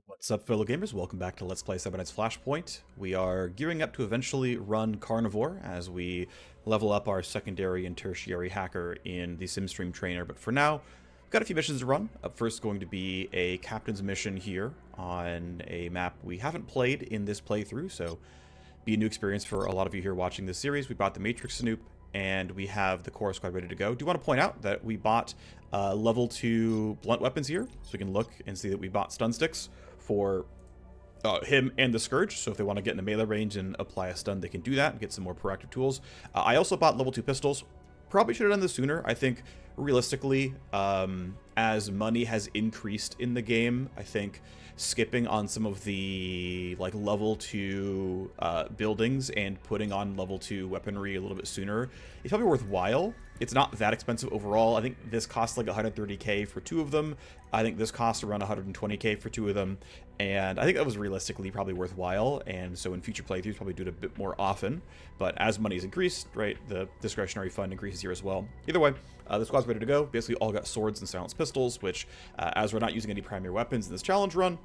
What's up, fellow gamers? Welcome back to Let's Play 7 Nights Flashpoint. We are gearing up to eventually run Carnivore as we level up our secondary and tertiary hacker in the SimStream trainer. But for now, we've got a few missions to run. Up first going to be a captain's mission here on a map we haven't played in this playthrough, so be a new experience for a lot of you here watching this series. We bought the Matrix Snoop, and we have the core squad ready to go. Do want to point out that we bought level 2 blunt weapons here, so we can look and see that we bought stun sticks for him and the Scourge, so if they want to get in the melee range and apply a stun, they can do that and get some more proactive tools. I also bought level 2 pistols. Probably should have done this sooner. I think, realistically, as money has increased in the game, I think skipping on some of the level 2 buildings and putting on level 2 weaponry a little bit sooner is probably worthwhile. It's not that expensive overall. I think this costs like 130k for 2 of them. I think this costs around 120k for 2 of them. And I think that was realistically probably worthwhile. And so in future playthroughs, probably do it a bit more often. But as money's increased, right, the discretionary fund increases here as well. Either way, the squad's ready to go. Basically all got swords and silenced pistols, which as we're not using any primary weapons in this challenge run,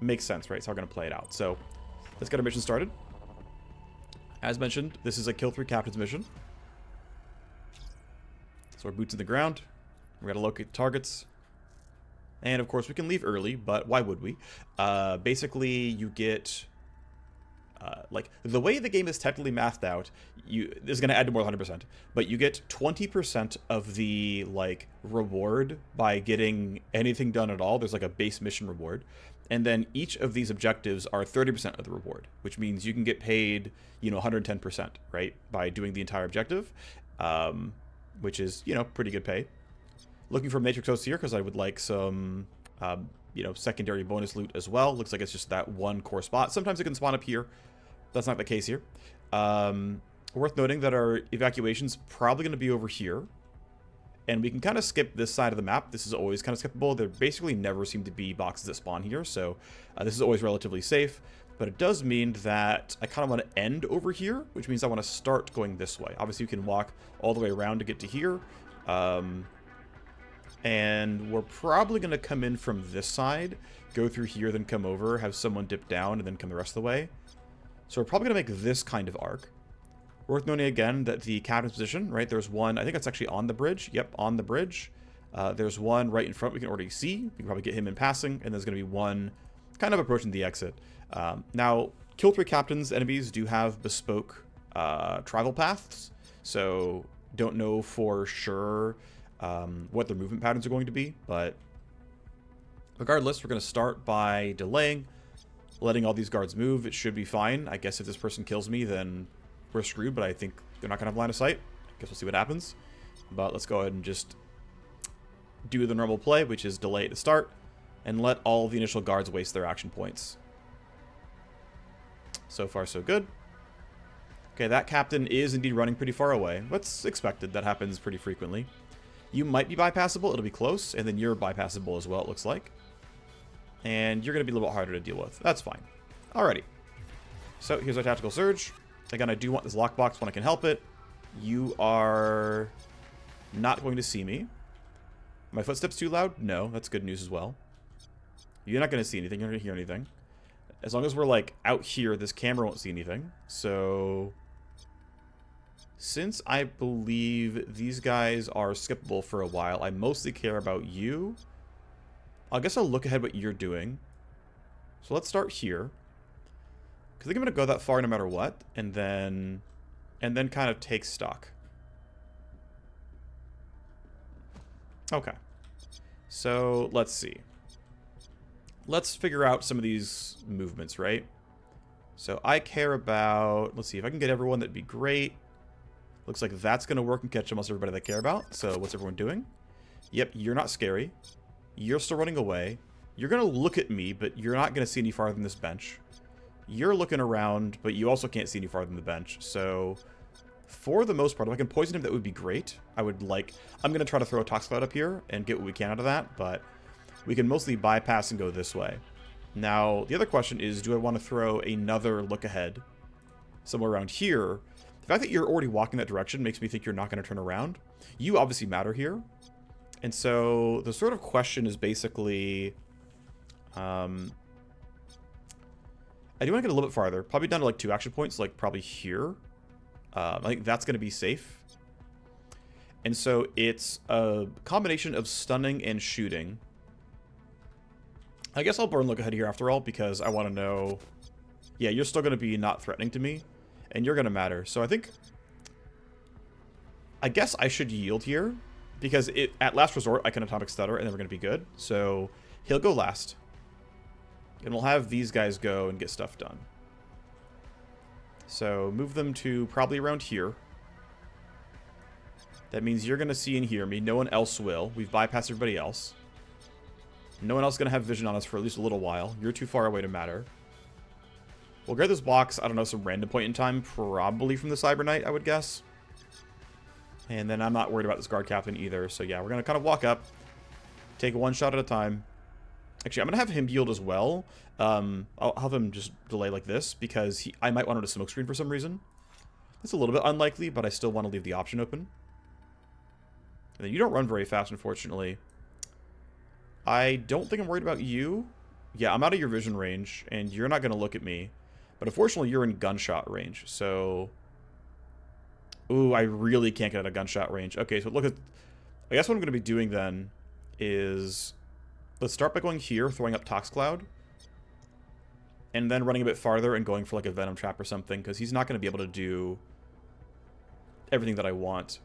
makes sense, right? So we're going to play it out. So let's get our mission started. As mentioned, this is a kill 3 captain's mission. So our boots in the ground. We gotta locate the targets. And of course we can leave early, but why would we? Basically you get the way the game is technically mathed out, this is gonna add to more than 100%, but you get 20% of the reward by getting anything done at all. There's like a base mission reward. And then each of these objectives are 30% of the reward, which means you can get paid, 110%, right? By doing the entire objective. Which is, pretty good pay. Looking for Matrix Hosts here because I would like some, secondary bonus loot as well. Looks like it's just that one core spot. Sometimes it can spawn up here. That's not the case here. Worth noting that our evacuation's probably going to be over here. And we can kind of skip this side of the map. This is always kind of skippable. There basically never seem to be boxes that spawn here, so this is always relatively safe. But it does mean that I kind of want to end over here, which means I want to start going this way. Obviously, you can walk all the way around to get to here. And we're probably going to come in from this side, go through here, then come over, have someone dip down, and then come the rest of the way. So we're probably going to make this kind of arc. Worth noting again that the captain's position, right, there's one, I think that's actually on the bridge. Yep, on the bridge. There's one right in front we can already see. We can probably get him in passing, and there's going to be one kind of approaching the exit. Now, kill 3 captains enemies do have bespoke travel paths, so don't know for sure what their movement patterns are going to be, but regardless, we're going to start by delaying, letting all these guards move. It should be fine. I guess if this person kills me, then we're screwed, but I think they're not going to have line of sight. I guess we'll see what happens. But let's go ahead and just do the normal play, which is delay at the start, and let all the initial guards waste their action points. So far, so good. Okay, that captain is indeed running pretty far away. That's expected. That happens pretty frequently. You might be bypassable. It'll be close, and then you're bypassable as well, it looks like. And you're going to be a little bit harder to deal with. That's fine. Alrighty. So here's our tactical surge. Again, I do want this lockbox when I can help it. You are not going to see me. My footsteps too loud? No, that's good news as well. You're not going to see anything. You're not going to hear anything. As long as we're out here, this camera won't see anything. So since I believe these guys are skippable for a while, I mostly care about you. I guess I'll look ahead what you're doing. So let's start here. Because I think I'm going to go that far no matter what, and then kind of take stock. Okay. So let's see. Let's figure out some of these movements, right? So I care about, let's see, if I can get everyone, that'd be great. Looks like that's going to work and catch almost everybody that I care about. So what's everyone doing? Yep, you're not scary. You're still running away. You're going to look at me, but you're not going to see any farther than this bench. You're looking around, but you also can't see any farther than the bench. So for the most part, if I can poison him, that would be great. I'm going to try to throw a Tox Cloud up here and get what we can out of that, but we can mostly bypass and go this way. Now, the other question is, do I want to throw another look ahead somewhere around here? The fact that you're already walking that direction makes me think you're not going to turn around. You obviously matter here. And so the sort of question is basically, I do want to get a little bit farther. Probably down to like 2 action points, like probably here. I think that's going to be safe. And so it's a combination of stunning and shooting. I guess I'll burn look ahead here after all, because I want to know... Yeah, you're still going to be not threatening to me, and you're going to matter. So I think... I guess I should yield here, because at last resort, I can atomic stutter, and then we're going to be good. So he'll go last. And we'll have these guys go and get stuff done. So move them to probably around here. That means you're going to see and hear me. No one else will. We've bypassed everybody else. No one else is going to have vision on us for at least a little while. You're too far away to matter. We'll grab this box, I don't know, some random point in time. Probably from the Cyber Knight, I would guess. And then I'm not worried about this guard captain either. So yeah, we're going to kind of walk up. Take one shot at a time. Actually, I'm going to have him yield as well. I'll have him just delay like this, because I might want him to smokescreen for some reason. It's a little bit unlikely, but I still want to leave the option open. And then you don't run very fast, unfortunately. I don't think I'm worried about you. Yeah, I'm out of your vision range, and you're not going to look at me. But unfortunately, you're in gunshot range, so... Ooh, I really can't get out of gunshot range. Okay, so look at... I guess what I'm going to be doing then is... Let's start by going here, throwing up Tox Cloud. And then running a bit farther and going for like a Venom Trap or something, because he's not going to be able to do everything that I want.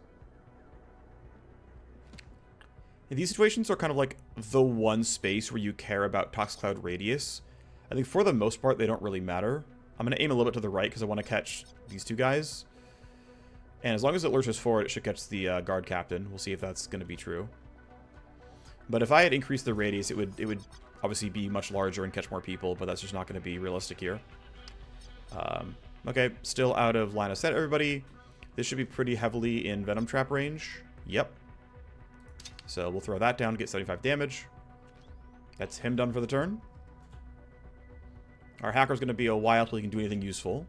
And these situations are kind of like the one space where you care about Tox Cloud radius. I think for the most part, they don't really matter. I'm going to aim a little bit to the right because I want to catch these two guys. And as long as it lurches forward, it should catch the guard captain. We'll see if that's going to be true. But if I had increased the radius, it would obviously be much larger and catch more people, but that's just not going to be realistic here. Okay, still out of line of sight, everybody. This should be pretty heavily in Venom Trap range. Yep. So we'll throw that down to get 75 damage. That's him done for the turn. Our hacker's going to be a while till he can do anything useful.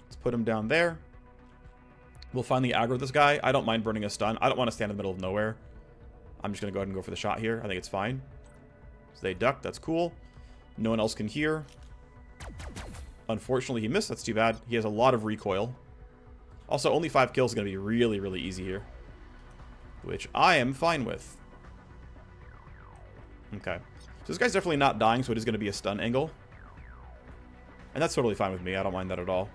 Let's put him down there. We'll finally aggro this guy. I don't mind burning a stun. I don't want to stand in the middle of nowhere. I'm just going to go ahead and go for the shot here. I think it's fine. So they duck. That's cool. No one else can hear. Unfortunately, he missed. That's too bad. He has a lot of recoil. Also, only 5 kills is going to be really, really easy here. Which I am fine with. Okay. So this guy's definitely not dying, so it is going to be a stun angle. And that's totally fine with me. I don't mind that at all.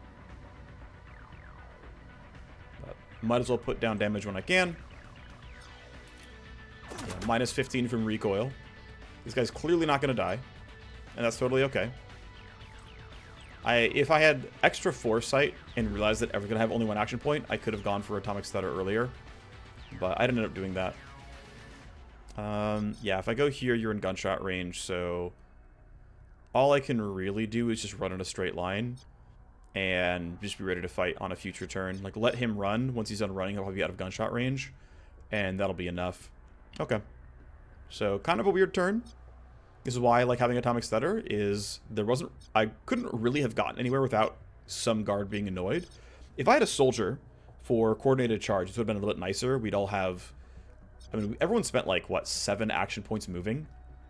But might as well put down damage when I can. Yeah, minus 15 from recoil. This guy's clearly not going to die. And that's totally okay. If I had extra foresight and realized that I was going to have only one action point, I could have gone for Atomic Stutter earlier. But I didn't end up doing that. Yeah, if I go here, you're in gunshot range, so all I can really do is just run in a straight line and just be ready to fight on a future turn. Like, let him run. Once he's done running, he'll probably be out of gunshot range, and that'll be enough. Okay. So, kind of a weird turn. This is why I like having Atomic Stutter, is I couldn't really have gotten anywhere without some guard being annoyed. If I had a soldier for coordinated charge, this would have been a little bit nicer. We'd all have... I mean, everyone spent, like, what, 7 action points moving?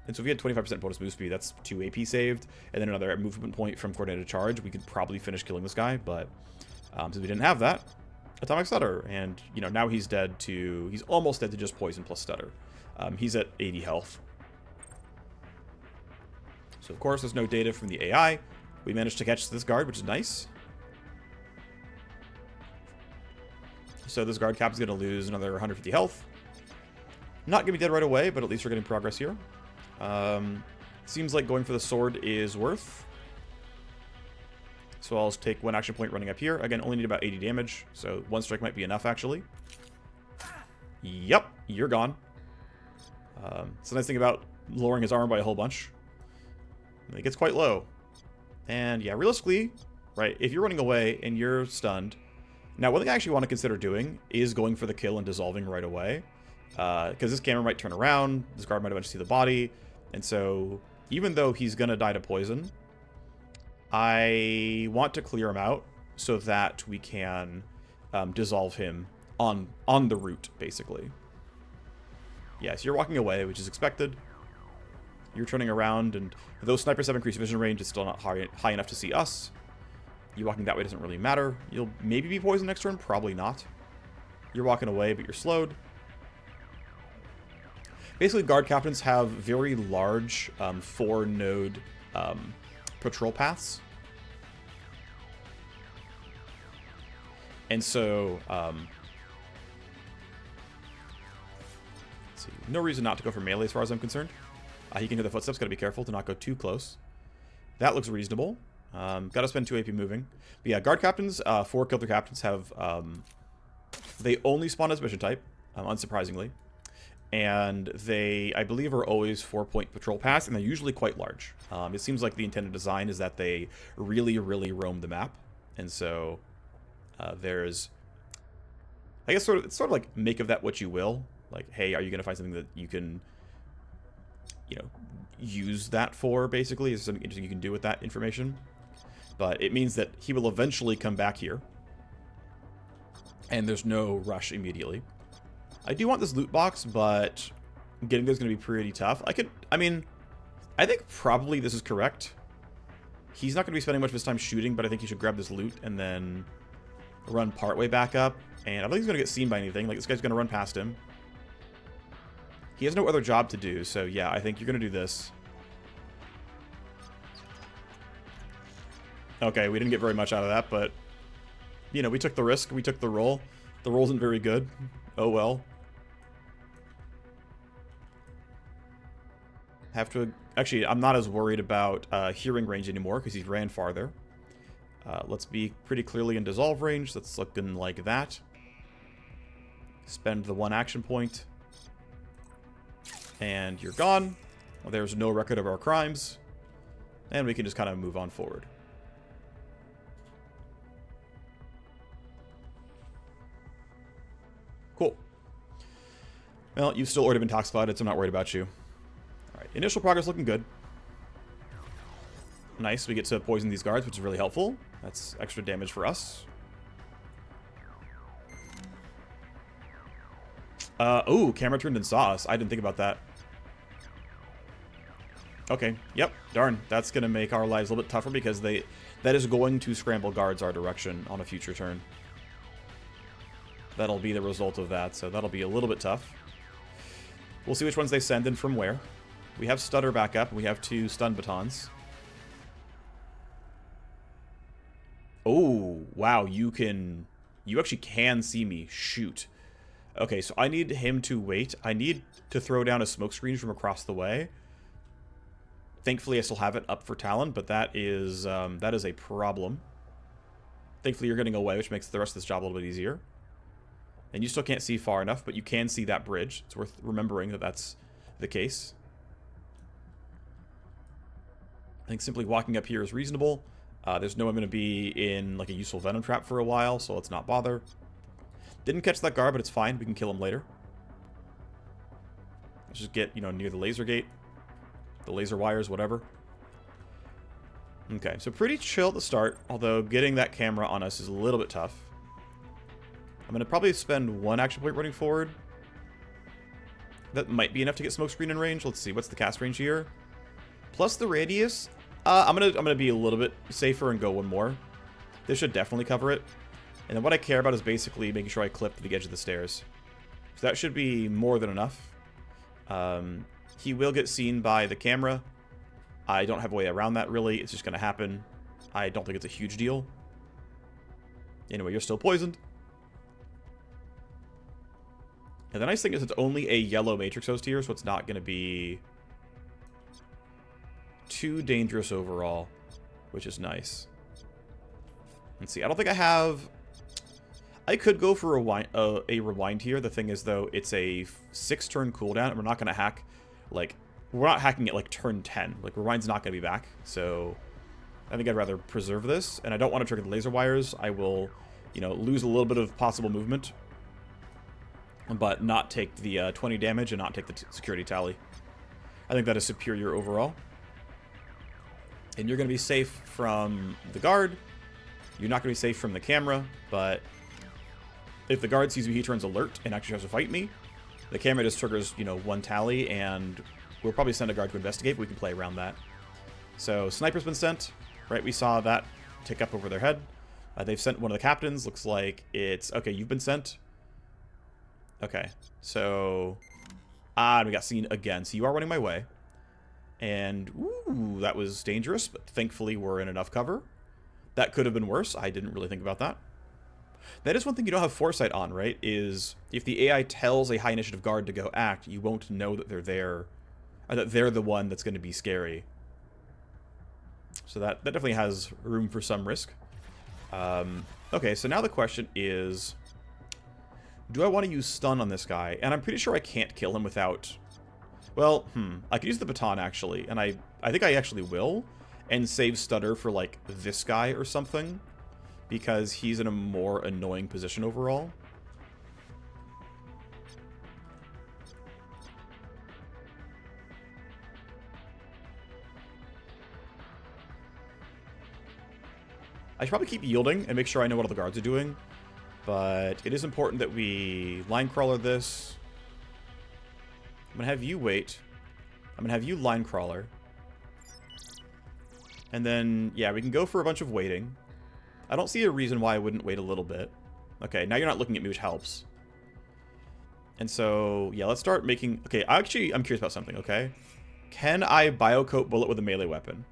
And so if we had 25% bonus move speed, that's 2 AP saved, and then another movement point from coordinated charge, we could probably finish killing this guy, but since we didn't have that, Atomic Stutter, and, you know, now he's dead to... He's almost dead to just poison plus stutter. He's at 80 health. So, of course, there's no data from the AI. We managed to catch this guard, which is nice. So this guard cap is going to lose another 150 health. Not going to be dead right away, but at least we're getting progress here. Seems like going for the sword is worth. So I'll just take 1 action point running up here. Again, only need about 80 damage, so 1 strike might be enough, actually. Yep, you're gone. It's a nice thing about lowering his armor by a whole bunch. It gets quite low. And yeah, realistically, right, if you're running away and you're stunned... Now, one thing I actually want to consider doing is going for the kill and dissolving right away. Because this camera might turn around, this guard might eventually see the body, and so even though he's going to die to poison, I want to clear him out so that we can dissolve him on the route, basically. Yes, you're walking away, which is expected. You're turning around, and though snipers have increased vision range, it's still not high enough to see us. You walking that way doesn't really matter. You'll maybe be poisoned next turn, probably not. You're walking away, but you're slowed. Basically, guard captains have very large 4-node patrol paths. And so, let's see, no reason not to go for melee as far as I'm concerned. He can hear the footsteps, gotta be careful to not go too close. That looks reasonable. Gotta spend 2 AP moving. But yeah, guard captains, 4 kilter captains have, they only spawn as mission type, unsurprisingly. And they, I believe, are always 4-point patrol paths, and they're usually quite large. It seems like the intended design is that they really, really roam the map. And so, there's, I guess, it's sort of like make of that what you will. Like, hey, are you going to find something that you can, you know, use that for, basically? Is there something interesting you can do with that information? But it means that he will eventually come back here. And there's no rush immediately. I do want this loot box, but getting this is going to be pretty tough. I think probably this is correct. He's not going to be spending much of his time shooting, but I think he should grab this loot and then run partway back up. And I don't think he's going to get seen by anything. Like, this guy's going to run past him. He has no other job to do, so yeah, I think you're going to do this. Okay, we didn't get very much out of that, but, you know, we took the risk. We took the roll. The roll isn't very good. Oh well. Actually, I'm not as worried about hearing range anymore because he's ran farther. Let's be pretty clearly in dissolve range. That's looking like that. Spend the 1 action point. And you're gone. Well, there's no record of our crimes. And we can just kind of move on forward. Cool. Well, you've still already been tox-clouded, so I'm not worried about you. Alright, initial progress looking good. Nice, we get to poison these guards, which is really helpful. That's extra damage for us. Ooh, camera turned and saw us. I didn't think about that. Okay, yep, darn. That's going to make our lives a little bit tougher because that is going to scramble guards our direction on a future turn. That'll be the result of that, so that'll be a little bit tough. We'll see which ones they send and from where. We have Stutter back up, and we have 2 stun batons. Oh, wow, you actually can see me. Shoot. Okay, so I need him to wait. I need to throw down a smoke screen from across the way. Thankfully, I still have it up for Talon, but that is a problem. Thankfully, you're getting away, which makes the rest of this job a little bit easier. And you still can't see far enough, but you can see that bridge. It's worth remembering that that's the case. I think simply walking up here is reasonable. There's no one going to be in like a useful venom trap for a while, so let's not bother. Didn't catch that guard, but it's fine. We can kill him later. Let's just get, you know, near the laser gate. The laser wires, whatever. Okay, so pretty chill at the start, although getting that camera on us is a little bit tough. I'm going to probably spend 1 action point running forward. That might be enough to get smokescreen in range. Let's see, what's the cast range here? Plus the radius. I'm gonna be a little bit safer and go 1 more. This should definitely cover it. And then what I care about is basically making sure I clip to the edge of the stairs. So that should be more than enough. He will get seen by the camera. I don't have a way around that, really. It's just going to happen. I don't think it's a huge deal. Anyway, you're still poisoned. And the nice thing is it's only a yellow matrix host here, so it's not going to be too dangerous overall, which is nice. Let's see. I don't think I have... I could go for a rewind here. The thing is, though, it's a 6-turn cooldown, and we're not going to hack, like... We're not hacking it, like, turn 10. Like, rewind's not going to be back, so... I think I'd rather preserve this, and I don't want to trigger the laser wires. I will, you know, lose a little bit of possible movement, but not take the 20 damage and not take the security tally. I think that is superior overall. And you're going to be safe from the guard. You're not going to be safe from the camera, but if the guard sees me, he turns alert and actually tries to fight me. The camera just triggers, you know, 1 tally, and we'll probably send a guard to investigate, but we can play around that. So sniper's been sent, right? We saw that tick up over their head. They've sent one of the captains. Looks like it's... Okay, you've been sent. Okay, so... we got seen again. So you are running my way. And, ooh, that was dangerous, but thankfully we're in enough cover. That could have been worse. I didn't really think about that. That is one thing you don't have foresight on, right? Is if the AI tells a high initiative guard to go act, you won't know that they're there, or that they're the one that's going to be scary. So that definitely has room for some risk. Okay, so now the question is, do I want to use stun on this guy? And I'm pretty sure I can't kill him without... Well, I could use the baton, actually, and I think I actually will, and save stutter for, like, this guy or something, because he's in a more annoying position overall. I should probably keep yielding and make sure I know what all the guards are doing, but it is important that we line crawler this. I'm going to have you wait. I'm going to have you line crawler. And then, yeah, we can go for a bunch of waiting. I don't see a reason why I wouldn't wait a little bit. Okay, now you're not looking at me, which helps. And so, yeah, let's start making... Okay, I'm curious about something, okay? Can I biocoat bullet with a melee weapon?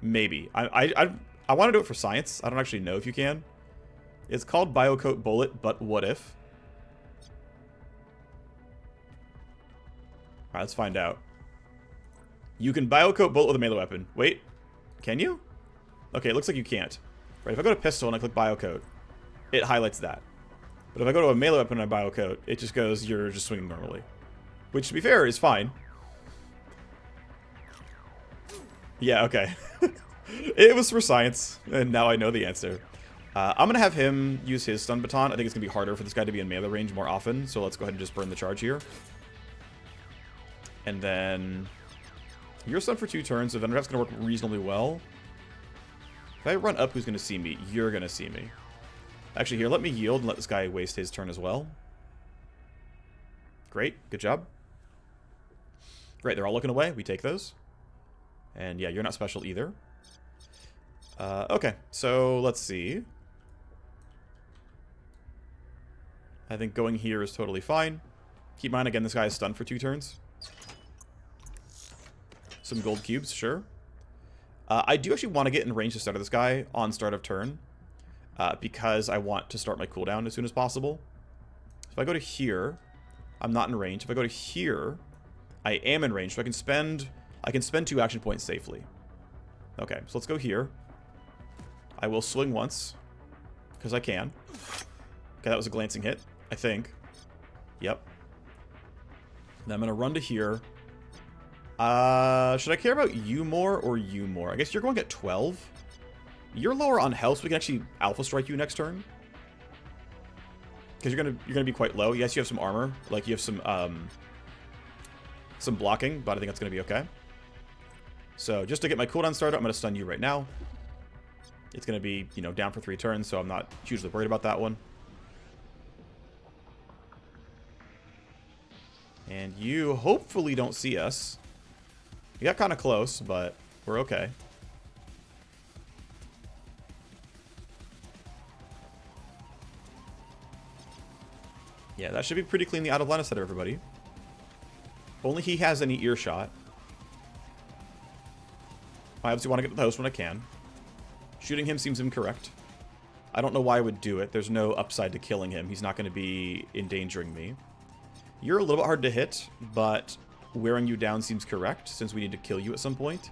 Maybe. I want to do it for science. I don't actually know if you can. It's called biocoat bullet, but what if? Alright, let's find out. You can biocoat bullet with a melee weapon. Wait, can you? Okay, it looks like you can't. Right, if I go to pistol and I click biocoat, it highlights that. But if I go to a melee weapon and I biocoat, it just goes, you're just swinging normally. Which, to be fair, is fine. Yeah, okay. It was for science, and now I know the answer. I'm going to have him use his stun baton. I think it's going to be harder for this guy to be in melee range more often, so let's go ahead and just burn the charge here. And then... You're stunned for 2 turns, so then that's going to work reasonably well. If I run up, who's going to see me? You're going to see me. Actually, here, let me yield and let this guy waste his turn as well. Great. Good job. Great, they're all looking away. We take those. And yeah, you're not special either. Okay, so let's see. I think going here is totally fine. Keep in mind, again, this guy is stunned for 2 turns. Some gold cubes, sure. I do actually want to get in range to stutter this guy on start of turn. Because I want to start my cooldown as soon as possible. If I go to here, I'm not in range. If I go to here, I am in range, so I can spend 2 action points safely. Okay, so let's go here. I will swing once, because I can. Okay, that was a glancing hit, I think. Yep. Then I'm going to run to here. Should I care about you more or you more? I guess you're going at 12. You're lower on health, so we can actually alpha strike you next turn. Because you're gonna be quite low. Yes, you have some armor, like you have some blocking, but I think that's gonna be okay. So just to get my cooldown started, I'm gonna stun you right now. It's gonna be, you know, down for 3 turns, so I'm not hugely worried about that one. And you hopefully don't see us. You got kind of close, but we're okay. Yeah, that should be pretty cleanly out of line of sight of everybody. Only he has any earshot. I obviously want to get to the host when I can. Shooting him seems incorrect. I don't know why I would do it. There's no upside to killing him. He's not going to be endangering me. You're a little bit hard to hit, but wearing you down seems correct, since we need to kill you at some point.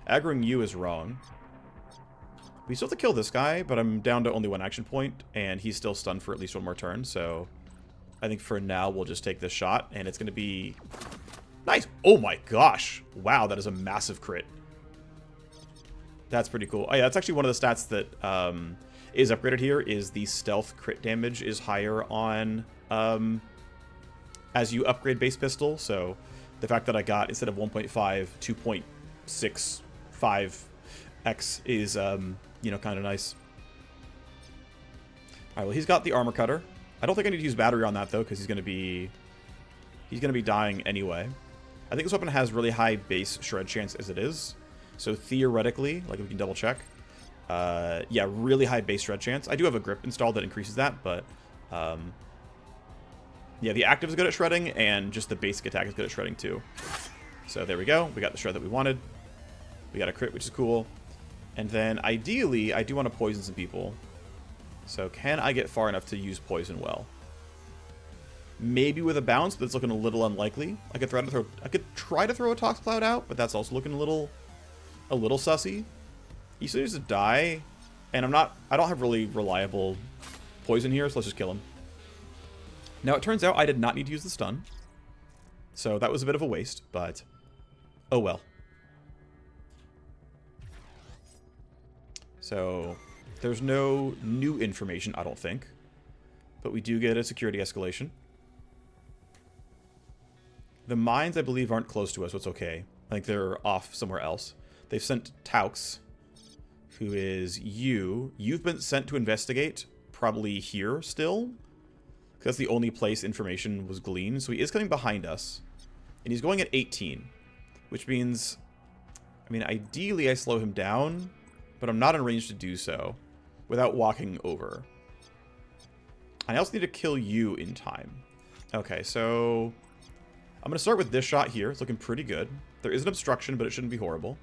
Aggroing you is wrong. We still have to kill this guy, but I'm down to only 1 action point, and he's still stunned for at least 1 more turn, so... I think for now, we'll just take this shot, and it's going to be... Nice! Oh my gosh! Wow, that is a massive crit. That's pretty cool. Oh yeah, that's actually one of the stats that is upgraded here, is the stealth crit damage is higher on... as you upgrade base pistol, so the fact that I got, instead of 1.5, 2.65x is, you know, kind of nice. Alright, well, he's got the armor cutter. I don't think I need to use battery on that, though, because he's going to be dying anyway. I think this weapon has really high base shred chance as it is. So theoretically, like we can double check. Yeah, really high base shred chance. I do have a grip installed that increases that, but yeah, the active is good at shredding, and just the basic attack is good at shredding too. So there we go. We got the shred that we wanted. We got a crit, which is cool. And then ideally, I do want to poison some people. So can I get far enough to use poison well? Maybe with a bounce, but it's looking a little unlikely. I could try to throw a Tox Cloud out, but that's also looking a little sussy. He still needs to die, and I don't have really reliable poison here, so let's just kill him. Now it turns out I did not need to use the stun, so that was a bit of a waste, but oh well. So there's no new information, I don't think, but we do get a security escalation. The mines, I believe, aren't close to us, so it's okay. I think they're off somewhere else. They've sent Taux, who is you. You've been sent to investigate, probably here still. Because that's the only place information was gleaned. So he is coming behind us. And he's going at 18. Which means, I mean, ideally I slow him down, but I'm not in range to do so without walking over. I also need to kill you in time. Okay, so I'm going to start with this shot here. It's looking pretty good. There is an obstruction, but it shouldn't be horrible.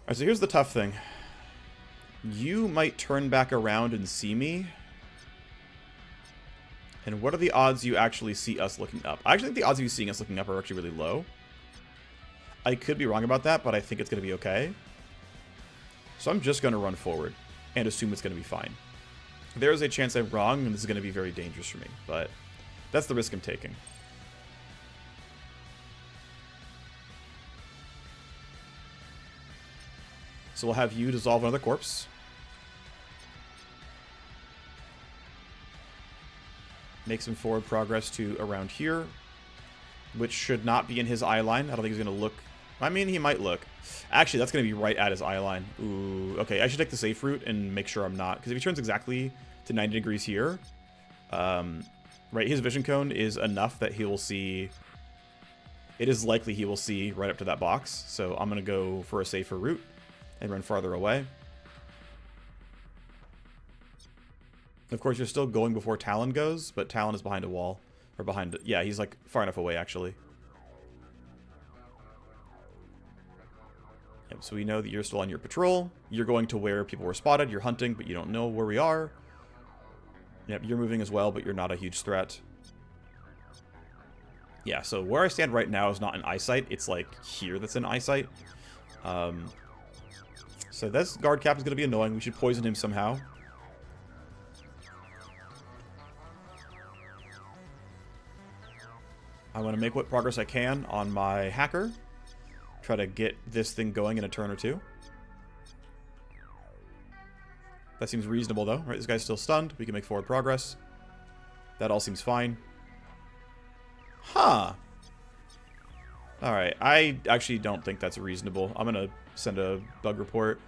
Alright, so here's the tough thing. You might turn back around and see me. And what are the odds you actually see us looking up? I actually think the odds of you seeing us looking up are actually really low. I could be wrong about that, but I think it's going to be okay. So I'm just going to run forward and assume it's going to be fine. There is a chance I'm wrong, and this is going to be very dangerous for me, but that's the risk I'm taking. So we'll have you dissolve another corpse. Make some forward progress to around here, which should not be in his eye line. I don't think he's going to look. I mean, he might look. Actually, that's going to be right at his eye line. Ooh, okay. I should take the safe route and make sure I'm not. Because if he turns exactly to 90 degrees here, right, his vision cone is enough that he will see. It is likely he will see right up to that box. So I'm going to go for a safer route and run farther away. Of course, you're still going before Talon goes, but Talon is behind a wall. Or behind... Yeah, he's like far enough away, actually. Yep, so we know that you're still on your patrol. You're going to where people were spotted. You're hunting, but you don't know where we are. Yep, you're moving as well, but you're not a huge threat. Yeah, so where I stand right now is not in eyesight. It's like here that's in eyesight. So this guard cap is going to be annoying. We should poison him somehow. I want to make what progress I can on my hacker. Try to get this thing going in a turn or two. That seems reasonable, though. Right, this guy's still stunned. We can make forward progress. That all seems fine. Huh. Alright, I actually don't think that's reasonable. I'm going to send a bug report.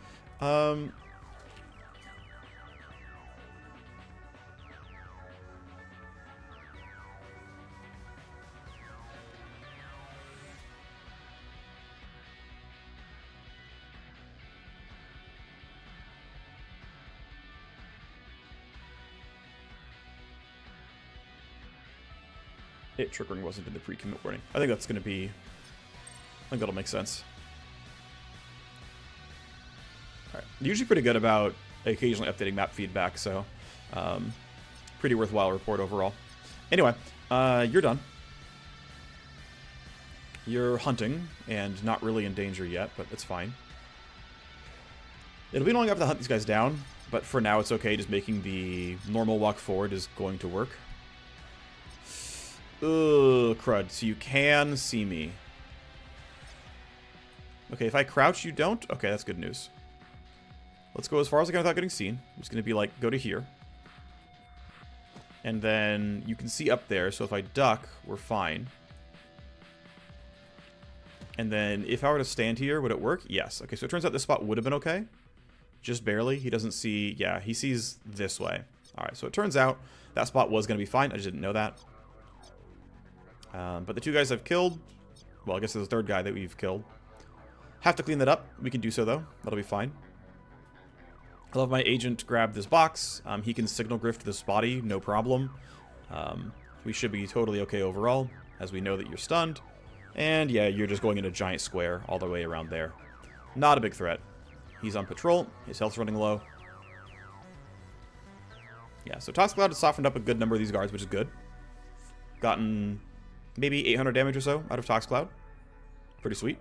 It triggering wasn't in the pre-commit warning. I think that's going to be... I think that'll make sense. Alright. Usually pretty good about occasionally updating map feedback, so... pretty worthwhile report overall. Anyway, you're done. You're hunting, and not really in danger yet, but it's fine. It'll be long enough to hunt these guys down, but for now it's okay. Just making the normal walk forward is going to work. Ugh, crud. So you can see me. Okay, if I crouch, you don't? Okay, that's good news. Let's go as far as I can without getting seen. I'm just going to be like, go to here. And then you can see up there, so if I duck, we're fine. And then if I were to stand here, would it work? Yes. Okay, so it turns out this spot would have been okay. Just barely. He doesn't see... Yeah, he sees this way. Alright, so it turns out that spot was going to be fine. I just didn't know that. But the 2 guys I've killed... Well, I guess there's a 3rd guy that we've killed. Have to clean that up. We can do so, though. That'll be fine. I'll have my agent grab this box. He can signal grift this body, no problem. We should be totally okay overall, as we know that you're stunned. And yeah, you're just going in a giant square all the way around there. Not a big threat. He's on patrol. His health's running low. Yeah, so Toxic Cloud has softened up a good number of these guards, which is good. Gotten maybe 800 damage or so out of Toxic Cloud. Pretty sweet.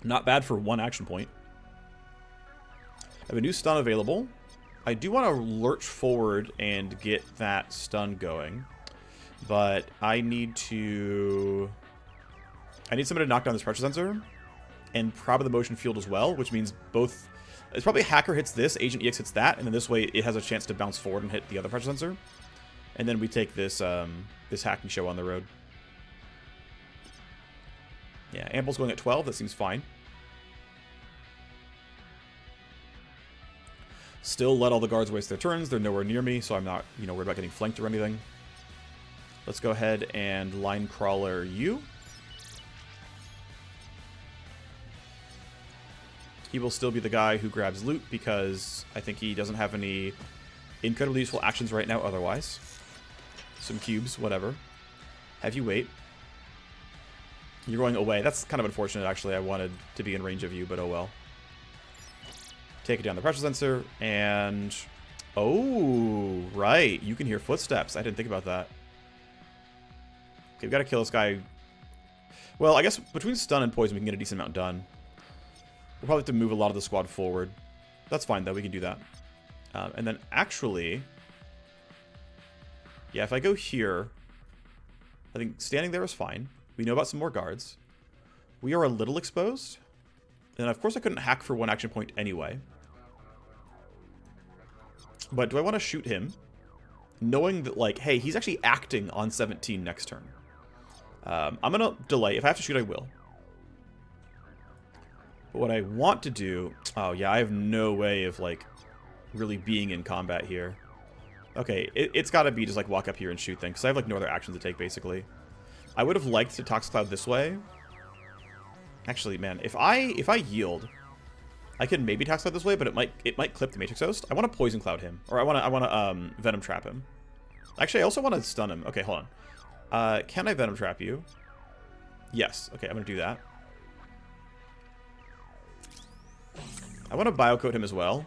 Not bad for 1 action point. I have a new stun available. I do want to lurch forward and get that stun going. But I need to... I need somebody to knock down this pressure sensor. And probably the motion field as well, which means both... It's probably Hacker hits this, Agent EX hits that, and then this way it has a chance to bounce forward and hit the other pressure sensor. And then we take this this hacking show on the road. Yeah, Ample's going at 12, that seems fine. Still let all the guards waste their turns, they're nowhere near me, so I'm not, worried about getting flanked or anything. Let's go ahead and line crawler you. He will still be the guy who grabs loot because I think he doesn't have any incredibly useful actions right now otherwise. Some cubes, whatever. Have you wait. You're going away. That's kind of unfortunate, actually. I wanted to be in range of you, but oh well. Take it down the pressure sensor, and... Oh, right. You can hear footsteps. I didn't think about that. Okay, we've got to kill this guy. Well, I guess between stun and poison, we can get a decent amount done. We'll probably have to move a lot of the squad forward. That's fine, though. We can do that. And then, actually... Yeah, if I go here... I think standing there is fine. We know about some more guards. We are a little exposed. And, of course, I couldn't hack for 1 action point anyway. But do I want to shoot him? Knowing that, like, hey, he's actually acting on 17 next turn. I'm going to delay. If I have to shoot, I will. But what I want to do... Oh, yeah, I have no way of, like, really being in combat here. Okay, it's got to be just, like, walk up here and shoot things. Because I have, like, no other actions to take, basically. I would have liked to Toxic Cloud this way. Actually, man, if I yield, I can maybe Toxic Cloud this way, but it might clip the Matrix Host. I want to Poison Cloud him. Or I want to Venom Trap him. Actually, I also want to stun him. Okay, hold on. Can I Venom Trap you? Yes. Okay, I'm going to do that. I want to Biocoat him as well.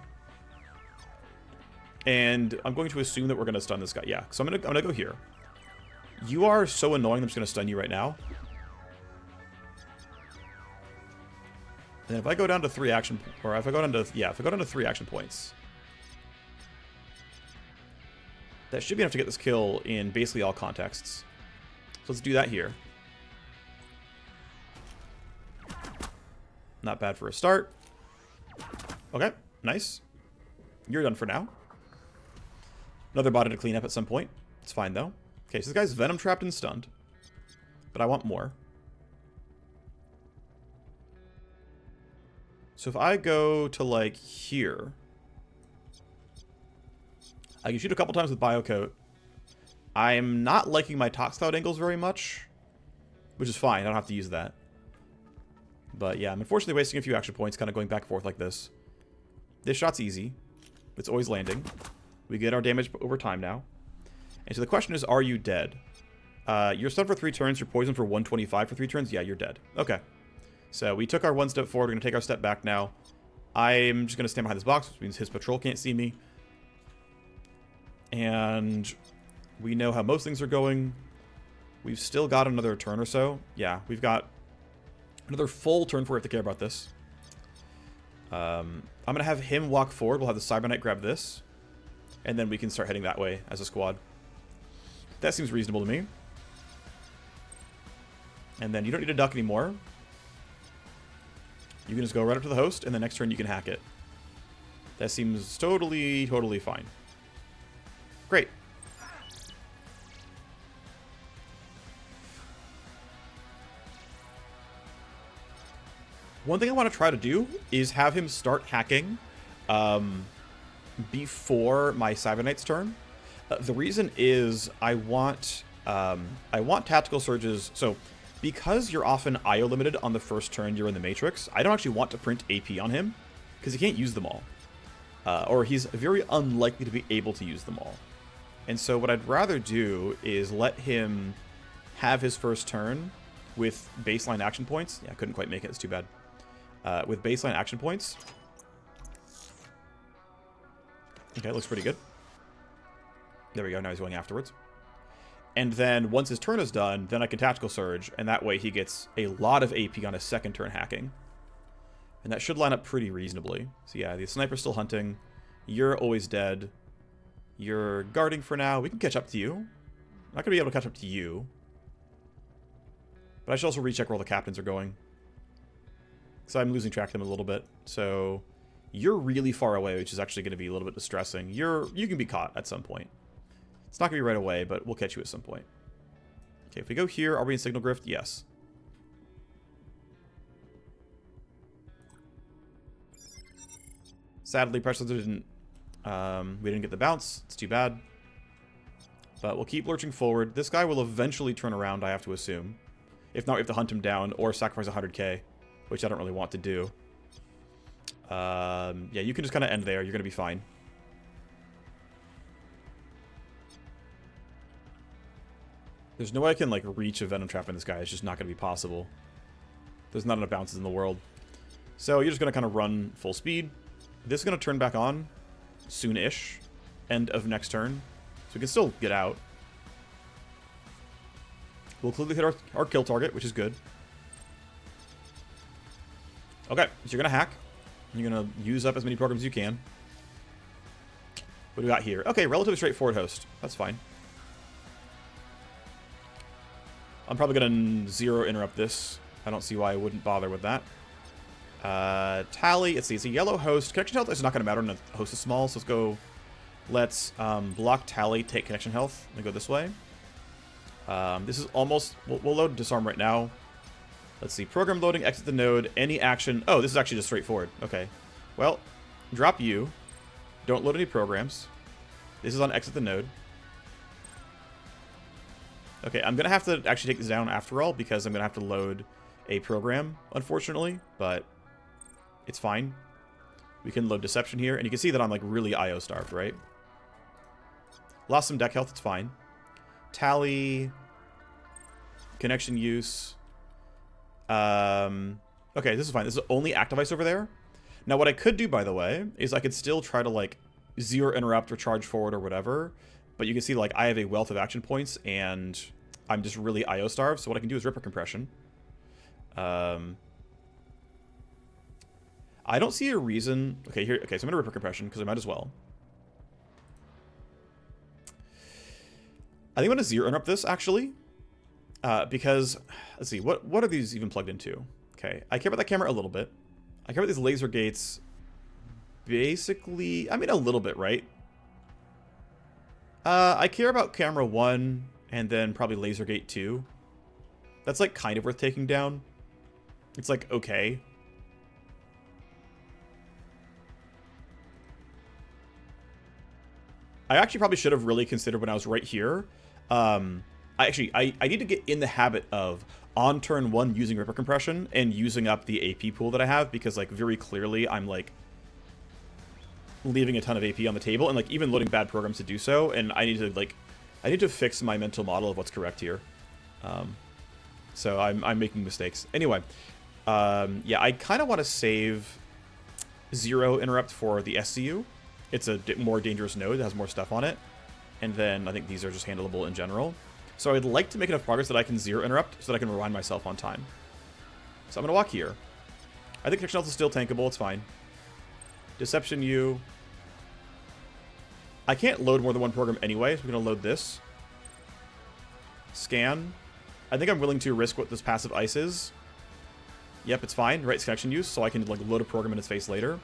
And I'm going to assume that we're going to stun this guy. Yeah, so I'm going to go here. You are so annoying, I'm just going to stun you right now. And if I go down to 3 action... Or if I go down to... Yeah, if I go down to 3 action points... That should be enough to get this kill in basically all contexts. So let's do that here. Not bad for a start. Okay, nice. You're done for now. Another body to clean up at some point. It's fine, though. Okay, so this guy's Venom trapped and stunned. But I want more. So if I go to, like, here... I can shoot a couple times with Biocoat. I'm not liking my Toxic Cloud angles very much. Which is fine, I don't have to use that. But yeah, I'm unfortunately wasting a few action points, kind of going back and forth like this. This shot's easy. It's always landing. We get our damage over time now. And so the question is, are you dead? You're stunned for 3 turns, you're poisoned for 125 for 3 turns? Yeah, you're dead. Okay. So we took our 1 step forward, we're going to take our step back now. I'm just going to stand behind this box, which means his patrol can't see me. And we know how most things are going. We've still got another turn or so. Yeah, we've got another full turn before we have to care about this. I'm going to have him walk forward. We'll have the Cyber Knight grab this. And then we can start heading that way as a squad. That seems reasonable to me. And then you don't need to duck anymore. You can just go right up to the host, and the next turn you can hack it. That seems totally, totally fine. Great. One thing I want to try to do is have him start hacking before my Cybernite's turn. The reason is I want tactical surges. So because you're often IO limited on the first turn you're in the Matrix, I don't actually want to print AP on him because he can't use them all. Or he's very unlikely to be able to use them all. And so what I'd rather do is let him have his first turn with baseline action points. Yeah, I couldn't quite make it. It's too bad. With baseline action points. Okay, looks pretty good. There we go. Now he's going afterwards. And then once his turn is done, then I can Tactical Surge, and that way he gets a lot of AP on his second turn hacking. And that should line up pretty reasonably. So yeah, the sniper's still hunting. You're always dead. You're guarding for now. We can catch up to you. I'm not going to be able to catch up to you. But I should also recheck where all the captains are going. So I'm losing track of them a little bit. So you're really far away, which is actually going to be a little bit distressing. You can be caught at some point. It's not going to be right away, but we'll catch you at some point. Okay, if we go here, are we in Signal Grift? Yes. Sadly, Pressure didn't. We didn't get the bounce. It's too bad. But we'll keep lurching forward. This guy will eventually turn around, I have to assume. If not, we have to hunt him down or sacrifice 100k, which I don't really want to do. Yeah, you can just kind of end there. You're going to be fine. There's no way I can, like, reach a Venom Trap in this guy. It's just not going to be possible. There's not enough bounces in the world. So you're just going to kind of run full speed. This is going to turn back on soon-ish. End of next turn. So we can still get out. We'll clearly hit our kill target, which is good. Okay, so you're going to hack. You're going to use up as many programs as you can. What do we got here? Okay, relatively straightforward host. That's fine. I'm probably going to zero interrupt this. I don't see why I wouldn't bother with that. Tally, let's see, it's a yellow host. Connection health is not going to matter when the host is small, so let's go. Let's block Tally, take connection health, and go this way. This is almost, we'll load disarm right now. Let's see, program loading, exit the node, any action. Oh, this is actually just straightforward. Okay. Well, drop you. Don't load any programs. This is on exit the node. Okay, I'm going to have to actually take this down after all because I'm going to have to load a program, unfortunately, but it's fine. We can load Deception here, and you can see that I'm like really IO starved, right? Lost some deck health, it's fine. Tally, connection use. Okay, this is fine. This is only active ice over there. Now, what I could do, by the way, is I could still try to like zero interrupt or charge forward or whatever. But you can see like I have a wealth of action points and I'm just really IO starved. So what I can do is Ripper Compression. I don't see a reason. Okay, here. Okay, so I'm gonna Ripper Compression because I might as well. I think I'm gonna zero interrupt this actually, because let's see what are these even plugged into? Okay, I care about that camera a little bit. I care about these laser gates. Basically, I mean a little bit, right? I care about camera 1 and then probably laser gate 2. That's like kind of worth taking down. It's like okay. I actually probably should have really considered when I was right here. I need to get in the habit of on turn 1 using Ripper Compression and using up the AP pool that I have because like very clearly I'm like leaving a ton of AP on the table and like even loading bad programs to do so, and I need to fix my mental model of what's correct here. So I'm making mistakes. Anyway, yeah, I kind of want to save zero interrupt for the SCU. It's a more dangerous node that has more stuff on it, and then I think these are just handleable in general. So I'd like to make enough progress that I can zero interrupt so that I can rewind myself on time. So I'm gonna walk here. I think connection health is still tankable. It's fine. Deception U. I can't load more than one program anyway, so we're going to load this. Scan. I think I'm willing to risk what this passive ice is. Yep, it's fine. Right, it's connection use, so I can like load a program in its face later.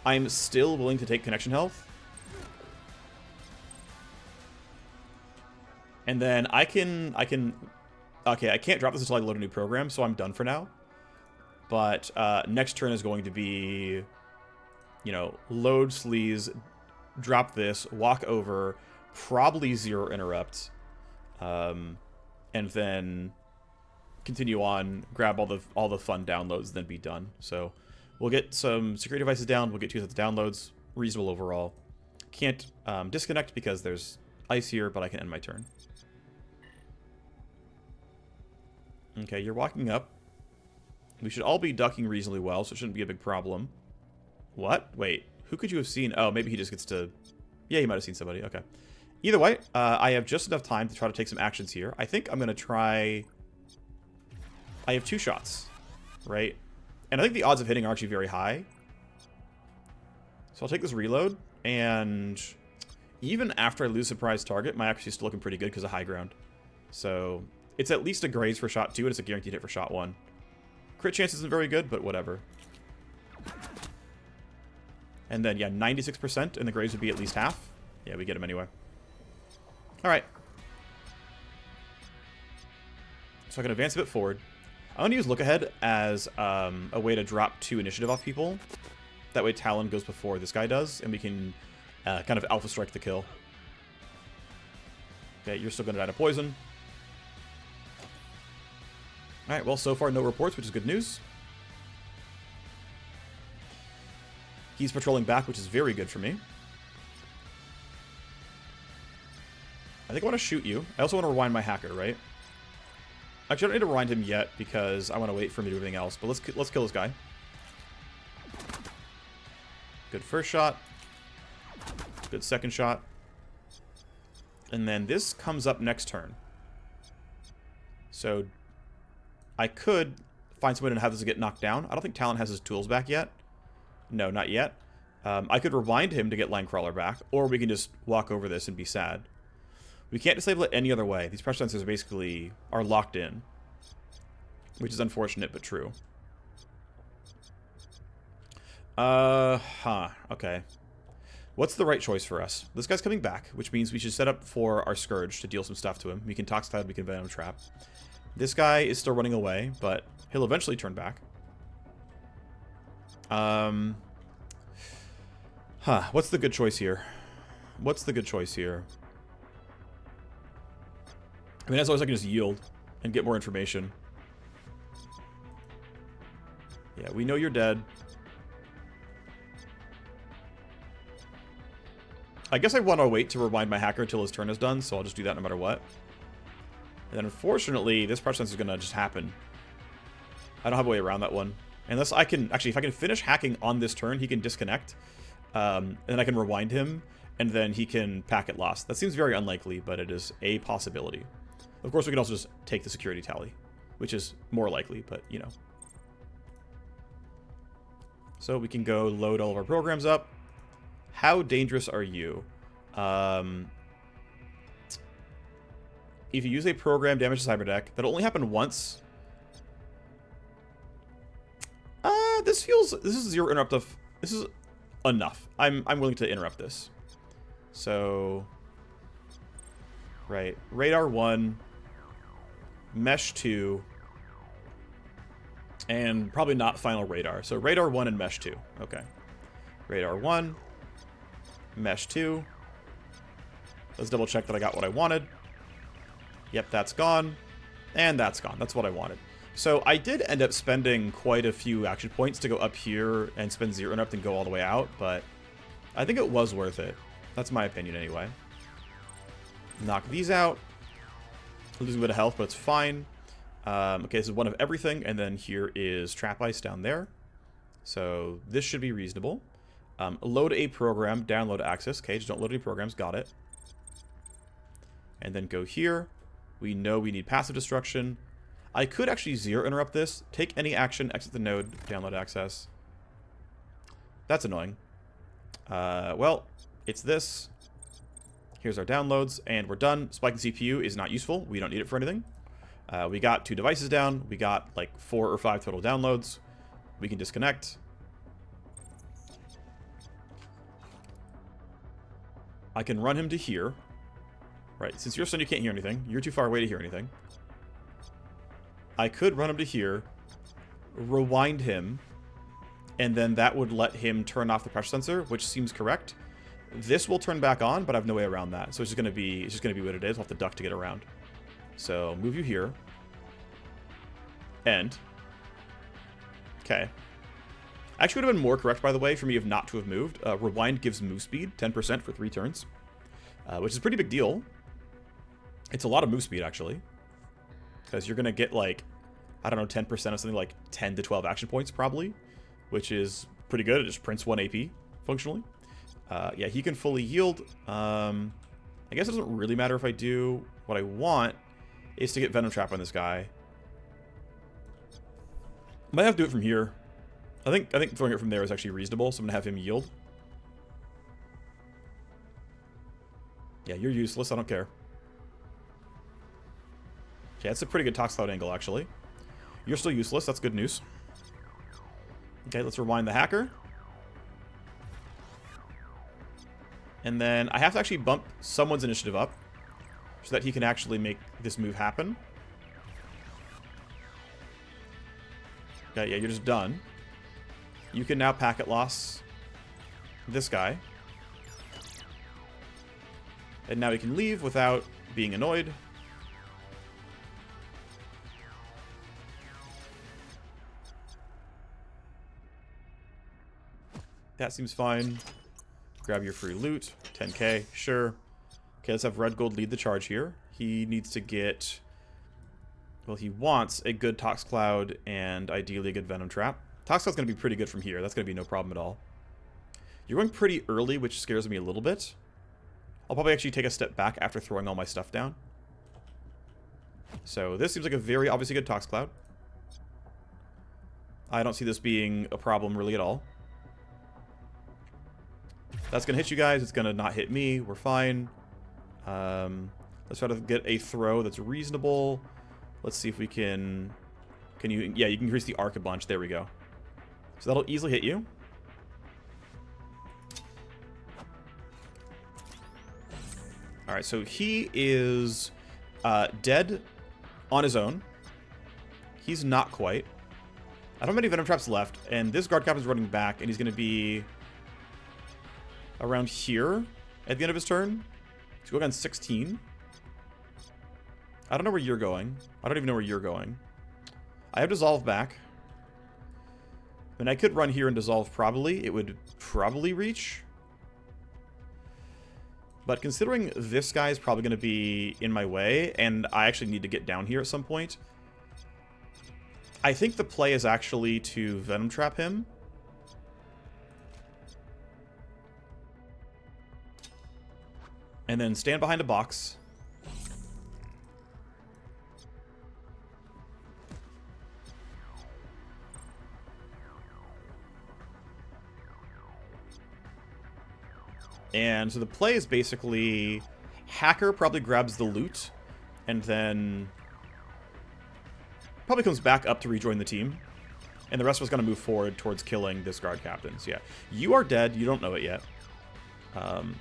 I'm still willing to take connection health. And then I can... Okay, I can't drop this until I load a new program, so I'm done for now. But next turn is going to be, you know, load sleaze, drop this, walk over, probably zero interrupt, and then continue on, grab all the fun downloads, then be done. So we'll get some security devices down. We'll get 2 sets of downloads. Reasonable overall. Can't disconnect because there's ice here, but I can end my turn. Okay, you're walking up. We should all be ducking reasonably well, so it shouldn't be a big problem. What? Wait, who could you have seen? Oh, maybe he just gets to... Yeah, he might have seen somebody. Okay. Either way, I have just enough time to try to take some actions here. I think I'm going to try... I have 2 shots, right? And I think the odds of hitting are actually very high. So I'll take this reload, and even after I lose surprise target, my accuracy is still looking pretty good because of high ground. So it's at least a graze for shot 2, and it's a guaranteed hit for shot 1. Crit chance isn't very good, but whatever. And then, yeah, 96%, and the graze would be at least half. Yeah, we get him anyway. Alright. So I can advance a bit forward. I'm going to use Look Ahead as a way to drop 2 initiative off people. That way Talon goes before this guy does, and we can kind of alpha strike the kill. Okay, you're still going to die to poison. Alright, well, so far no reports, which is good news. He's patrolling back, which is very good for me. I think I want to shoot you. I also want to rewind my hacker, right? Actually, I don't need to rewind him yet because I want to wait for him to do everything else. But let's kill this guy. Good first shot. Good second shot. And then this comes up next turn. So I could find someone and have this get knocked down. I don't think Talon has his tools back yet. No, not yet. I could rewind him to get Landcrawler back, or we can just walk over this and be sad. We can't disable it any other way. These pressure sensors basically are locked in, which is unfortunate but true. Okay. What's the right choice for us? This guy's coming back, which means we should set up for our Scourge to deal some stuff to him. We can Toxic Cloud, we can Venom Trap. This guy is still running away, but he'll eventually turn back. What's the good choice here? What's the good choice here? I mean, as always, I can just yield and get more information. Yeah, we know you're dead. I guess I want to wait to rewind my hacker until his turn is done, so I'll just do that no matter what. And then, unfortunately, this pressure sensor is going to just happen. I don't have a way around that one. Unless I can... Actually, if I can finish hacking on this turn, he can disconnect. And then I can rewind him, and then he can packet loss. That seems very unlikely, but it is a possibility. Of course, we can also just take the security tally, which is more likely, but, you know. So we can go load all of our programs up. How dangerous are you? If you use a program, damage to Cyberdeck, that'll only happen once. This is zero interrupt of... This is enough. I'm willing to interrupt this. So... Right. Radar 1... Mesh 2, and probably not final radar. So radar 1 and mesh 2. Okay. Radar 1, mesh 2. Let's double check that I got what I wanted. Yep, that's gone. And that's gone. That's what I wanted. So I did end up spending quite a few action points to go up here and spend 0 interrupt and go all the way out, but I think it was worth it. That's my opinion anyway. Knock these out. Losing a bit of health, but it's fine. Okay, this is one of everything, and then here is Trap Ice down there. So this should be reasonable. Load a program, download access. Okay, just don't load any programs, got it. And then go here. We know we need passive destruction. I could actually 0 interrupt this, take any action, exit the node, download access. That's annoying. Well, it's this. Here's our downloads, and we're done. Spike the CPU is not useful. We don't need it for anything. We got 2 devices down. We got like 4 or 5 total downloads. We can disconnect. I can run him to here. Right, since you're stunned, you can't hear anything. You're too far away to hear anything. I could run him to here. rewind him, and then that would let him turn off the pressure sensor, which seems correct. This will turn back on, but I have no way around that. So it's just gonna be what it is. I'll have to duck to get around. So move you here. End. Okay. Actually would have been more correct, by the way, for me of not to have moved. Rewind gives move speed, 10% for 3 turns, which is a pretty big deal. It's a lot of move speed, actually, because you're going to get, like, I don't know, 10% of something like 10 to 12 action points, probably, which is pretty good. It just prints 1 AP, functionally. Yeah, he can fully yield. I guess it doesn't really matter if I do. What I want is to get Venom Trap on this guy. Might have to do it from here. I think throwing it from there is actually reasonable, so I'm going to have him yield. Yeah, you're useless. I don't care. Okay, that's a pretty good Tox Cloud angle, actually. You're still useless. That's good news. Okay, let's rewind the hacker. And then I have to actually bump someone's initiative up so that he can actually make this move happen. Okay, yeah, you're just done. You can now packet loss this guy. And now he can leave without being annoyed. That seems fine. Grab your free loot. 10k, sure. Okay, let's have Red Gold lead the charge here. He needs to get... Well, he wants a good Tox Cloud and ideally a good Venom Trap. Tox Cloud's going to be pretty good from here. That's going to be no problem at all. You're going pretty early, which scares me a little bit. I'll probably actually take a step back after throwing all my stuff down. So this seems like a very obviously good Tox Cloud. I don't see this being a problem really at all. That's going to hit you guys. It's going to not hit me. We're fine. Let's try to get a throw that's reasonable. Let's see if we can... Can you... Yeah, you can increase the arc a bunch. There we go. So that'll easily hit you. Alright, so he is dead on his own. He's not quite. I don't have many Venom Traps left, and this Guard Captain's running back, and he's going to be around here at the end of his turn. He's going on 16. I don't know where you're going. I don't even know where you're going. I have Dissolve back. And I could run here and Dissolve probably. It would probably reach. But considering this guy is probably going to be in my way, and I actually need to get down here at some point, I think the play is actually to Venom Trap him. And then stand behind a box. And so the play is basically Hacker probably grabs the loot and then probably comes back up to rejoin the team. And the rest of us going to move forward towards killing this Guard Captain. So yeah, you are dead. You don't know it yet.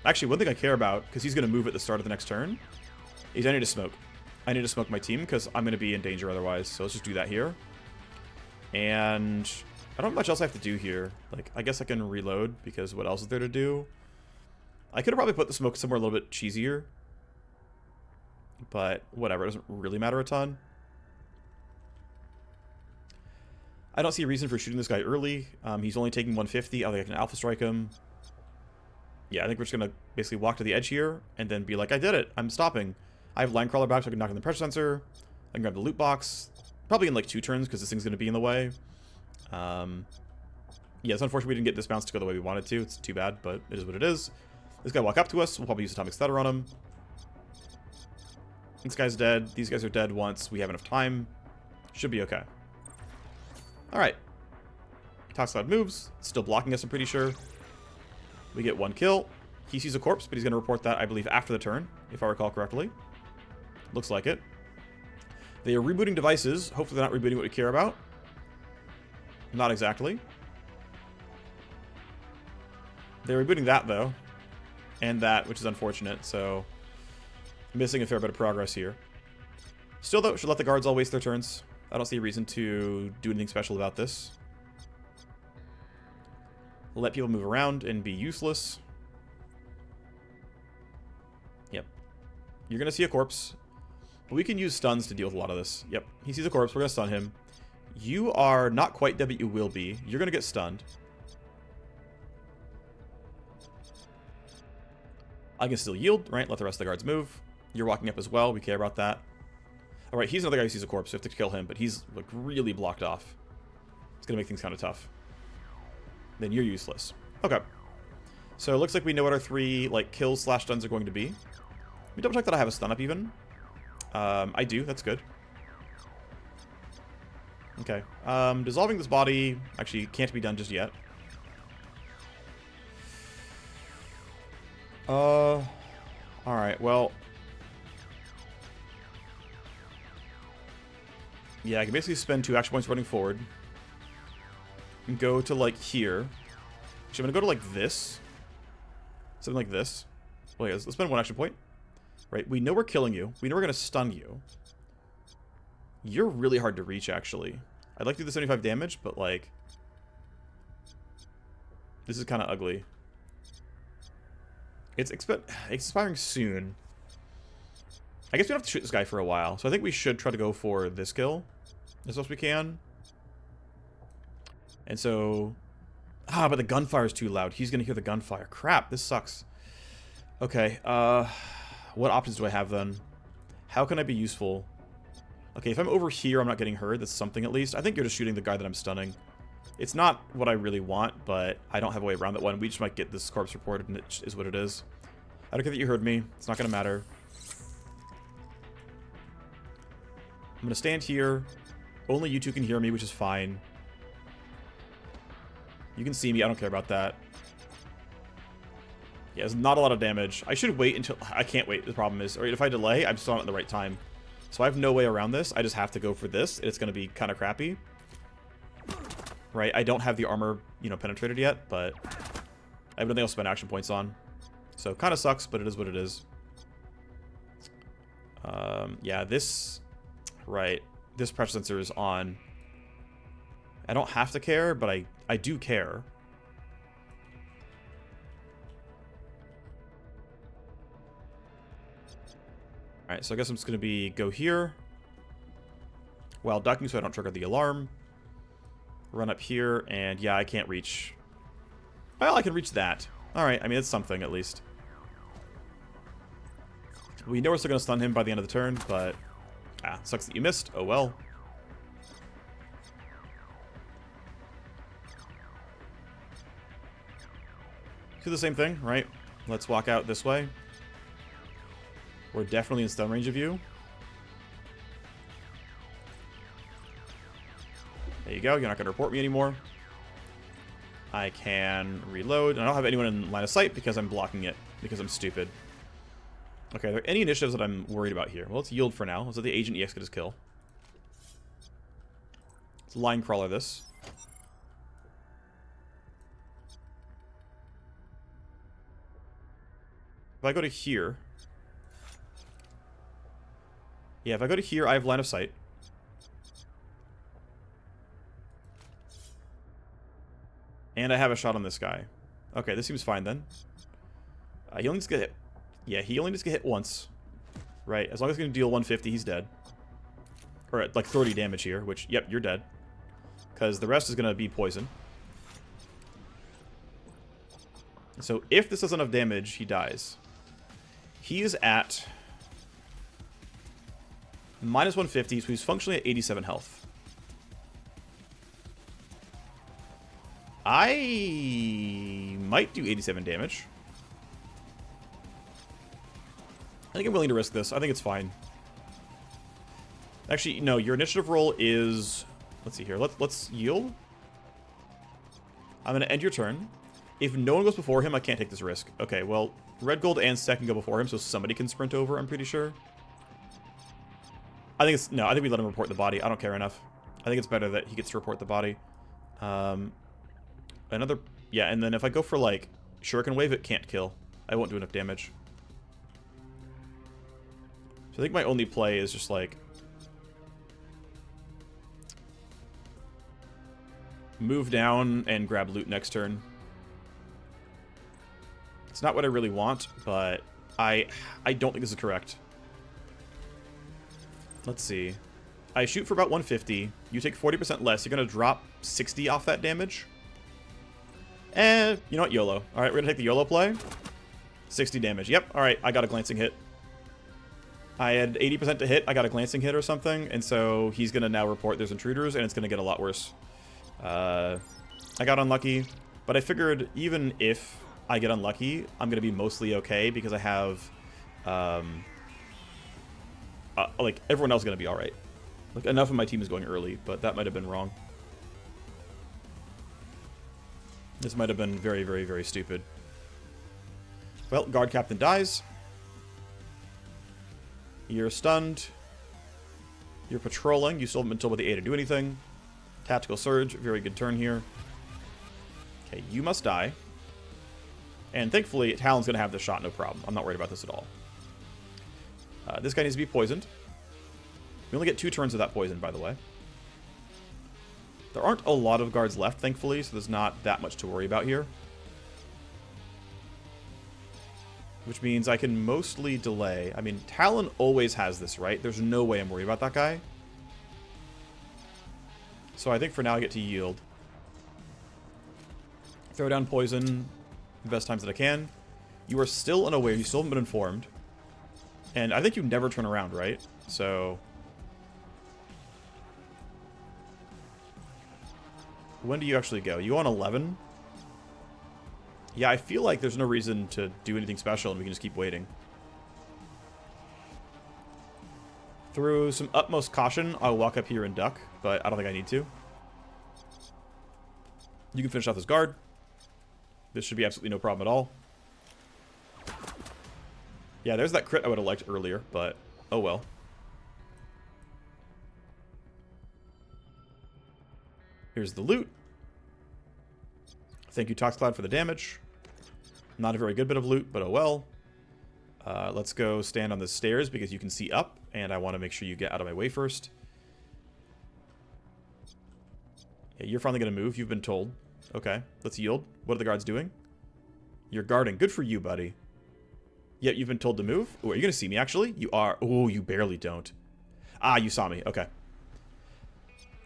Actually, one thing I care about, because he's going to move at the start of the next turn, is I need to smoke. I need to smoke my team because I'm going to be in danger otherwise. So let's just do that here. And I don't have much else I have to do here. Like, I guess I can reload because what else is there to do? I could have probably put the smoke somewhere a little bit cheesier. But whatever, it doesn't really matter a ton. I don't see a reason for shooting this guy early. He's only taking 150. I think I can Alpha Strike him. Yeah, I think we're just going to basically walk to the edge here and then be like, I did it. I'm stopping. I have Line Crawler back so I can knock in the pressure sensor. I can grab the loot box. Probably in like 2 turns because this thing's going to be in the way. Yeah, it's unfortunate we didn't get this bounce to go the way we wanted to. It's too bad, but it is what it is. This guy walk up to us. We'll probably use Atomic Stutter on him. This guy's dead. These guys are dead once we have enough time. Should be okay. Alright. Tox Cloud moves. Still blocking us, I'm pretty sure. We get 1 kill. He sees a corpse, but he's going to report that, I believe, after the turn, if I recall correctly. Looks like it. They are rebooting devices. Hopefully they're not rebooting what we care about. Not exactly. They're rebooting that, though. And that, which is unfortunate, so... missing a fair bit of progress here. Still, though, should let the guards all waste their turns. I don't see a reason to do anything special about this. Let people move around and be useless. Yep. You're going to see a corpse. But we can use stuns to deal with a lot of this. Yep. He sees a corpse. We're going to stun him. You are not quite dead, but you will be. You're going to get stunned. I can still yield, right? Let the rest of the guards move. You're walking up as well. We care about that. All right, he's another guy who sees a corpse. So we have to kill him, but he's like really blocked off. It's going to make things kind of tough. Then you're useless. Okay. So it looks like we know what our 3 like kills / stuns are going to be. Let me double check that I have a stun up even. I do. That's good. Okay. Dissolving this body actually can't be done just yet. Alright, well. Yeah, I can basically spend 2 action points running forward. And go to, like, here. Actually, I'm gonna go to, like, this. Something like this. Well, yeah, let's spend 1 action point. Right, we know we're killing you. We know we're gonna stun you. You're really hard to reach, actually. I'd like to do the 75 damage, but, like... This is kind of ugly. It's expiring soon. I guess we don't have to shoot this guy for a while. So I think we should try to go for this kill as best we can. And so... Ah, but the gunfire is too loud. He's going to hear the gunfire. Crap, this sucks. Okay, what options do I have then? How can I be useful? Okay, if I'm over here, I'm not getting heard. That's something at least. I think you're just shooting the guy that I'm stunning. It's not what I really want, but I don't have a way around that one. We just might get this corpse reported, and it is what it is. I don't care that you heard me. It's not going to matter. I'm going to stand here. Only you two can hear me, which is fine. You can see me. I don't care about that. Yeah, it's not a lot of damage. I should wait until... I can't wait. The problem is... Or if I delay, I'm still not at the right time. So I have no way around this. I just have to go for this. And it's going to be kind of crappy. Right? I don't have the armor, you know, penetrated yet, but I have nothing else to spend action points on. So kind of sucks, but it is what it is. Yeah, this... Right. This pressure sensor is on. I don't have to care, but I do care. Alright, so I guess I'm just going to go here. While ducking so I don't trigger the alarm. Run up here, and yeah, I can't reach. Well, I can reach that. Alright, I mean, it's something at least. We know we're still going to stun him by the end of the turn, but... Ah, sucks that you missed. Oh well. Do the same thing, right? Let's walk out this way. We're definitely in stun range of you. There you go. You're not going to report me anymore. I can reload. I don't have anyone in line of sight because I'm blocking it. Because I'm stupid. Okay, are there any initiatives that I'm worried about here? Well, let's yield for now. Let's let the Agent EX get his kill. Let's line crawler this. If I go to here... Yeah, if I go to here, I have line of sight. And I have a shot on this guy. Okay, this seems fine then. He only needs to get hit. Yeah, he only needs to get hit once. Right, as long as he's going to deal 150, he's dead. Or like 30 damage here, which, yep, you're dead. Because the rest is going to be poison. So if this does enough damage, he dies. He is at... minus 150, so he's functionally at 87 health. I might do 87 damage. I think I'm willing to risk this. I think it's fine. Actually, no, your initiative roll is... Let's see here. Let's yield. I'm going to end your turn. If no one goes before him, I can't take this risk. Okay, well, red, gold, and sec can go before him, so somebody can sprint over, I'm pretty sure. I think it's... No, I think we let him report the body. I don't care enough. I think it's better that he gets to report the body. Another... Yeah, and then if I go for, like, Shuriken Wave, it can't kill. I won't do enough damage. So I think my only play is just, like... move down and grab loot next turn. It's not what I really want, but I don't think this is correct. Let's see. I shoot for about 150. You take 40% less. You're going to drop 60 off that damage. And you know what? YOLO. All right, we're going to take the YOLO play. 60 damage. Yep. All right, I got a glancing hit. I had 80% to hit. I got a glancing hit or something. And so he's going to now report there's intruders, and it's going to get a lot worse. I got unlucky. But I figured even if I get unlucky, I'm going to be mostly okay because I have... like, everyone else is going to be all right. Like, enough of my team is going early, but that might have been wrong. This might have been very, very, very stupid. Well, guard captain dies. You're stunned. You're patrolling. You still haven't been told by the A to do anything. Tactical surge. Very good turn here. Okay, you must die. And thankfully, Talon's going to have this shot, no problem. I'm not worried about this at all. This guy needs to be poisoned. We only get 2 turns of that poison, by the way. There aren't a lot of guards left, thankfully, so there's not that much to worry about here. Which means I can mostly delay. I mean, Talon always has this, right? There's no way I'm worried about that guy. So I think for now I get to yield. Throw down poison the best times that I can. You are still unaware. You still haven't been informed. And I think you never turn around, right? So... when do you actually go? You on 11? Yeah, I feel like there's no reason to do anything special and we can just keep waiting. Through some utmost caution, I'll walk up here and duck, but I don't think I need to. You can finish off this guard. This should be absolutely no problem at all. Yeah, there's that crit I would have liked earlier, but oh well. Here's the loot. Thank you, Toxcloud, for the damage. Not a very good bit of loot, but oh well. Let's go stand on the stairs because you can see up, and I want to make sure you get out of my way first. Yeah, you're finally going to move. You've been told. Okay, let's yield. What are the guards doing? You're guarding. Good for you, buddy. Yeah, you've been told to move. Ooh, are you going to see me, actually? You are. Oh, you barely don't. Ah, you saw me. Okay.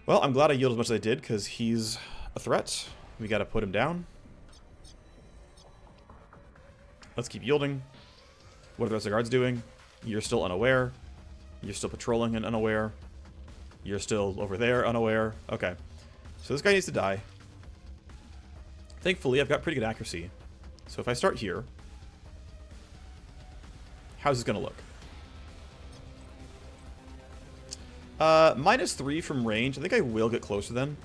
Well, I'm glad I yielded as much as I did, because he's a threat. We got to put him down. Let's keep yielding. What are the rest of the guards doing? You're still unaware. You're still patrolling and unaware. You're still over there, unaware. Okay. So this guy needs to die. Thankfully, I've got pretty good accuracy. So if I start here, how's this going to look? -3 from range. I think I will get closer then.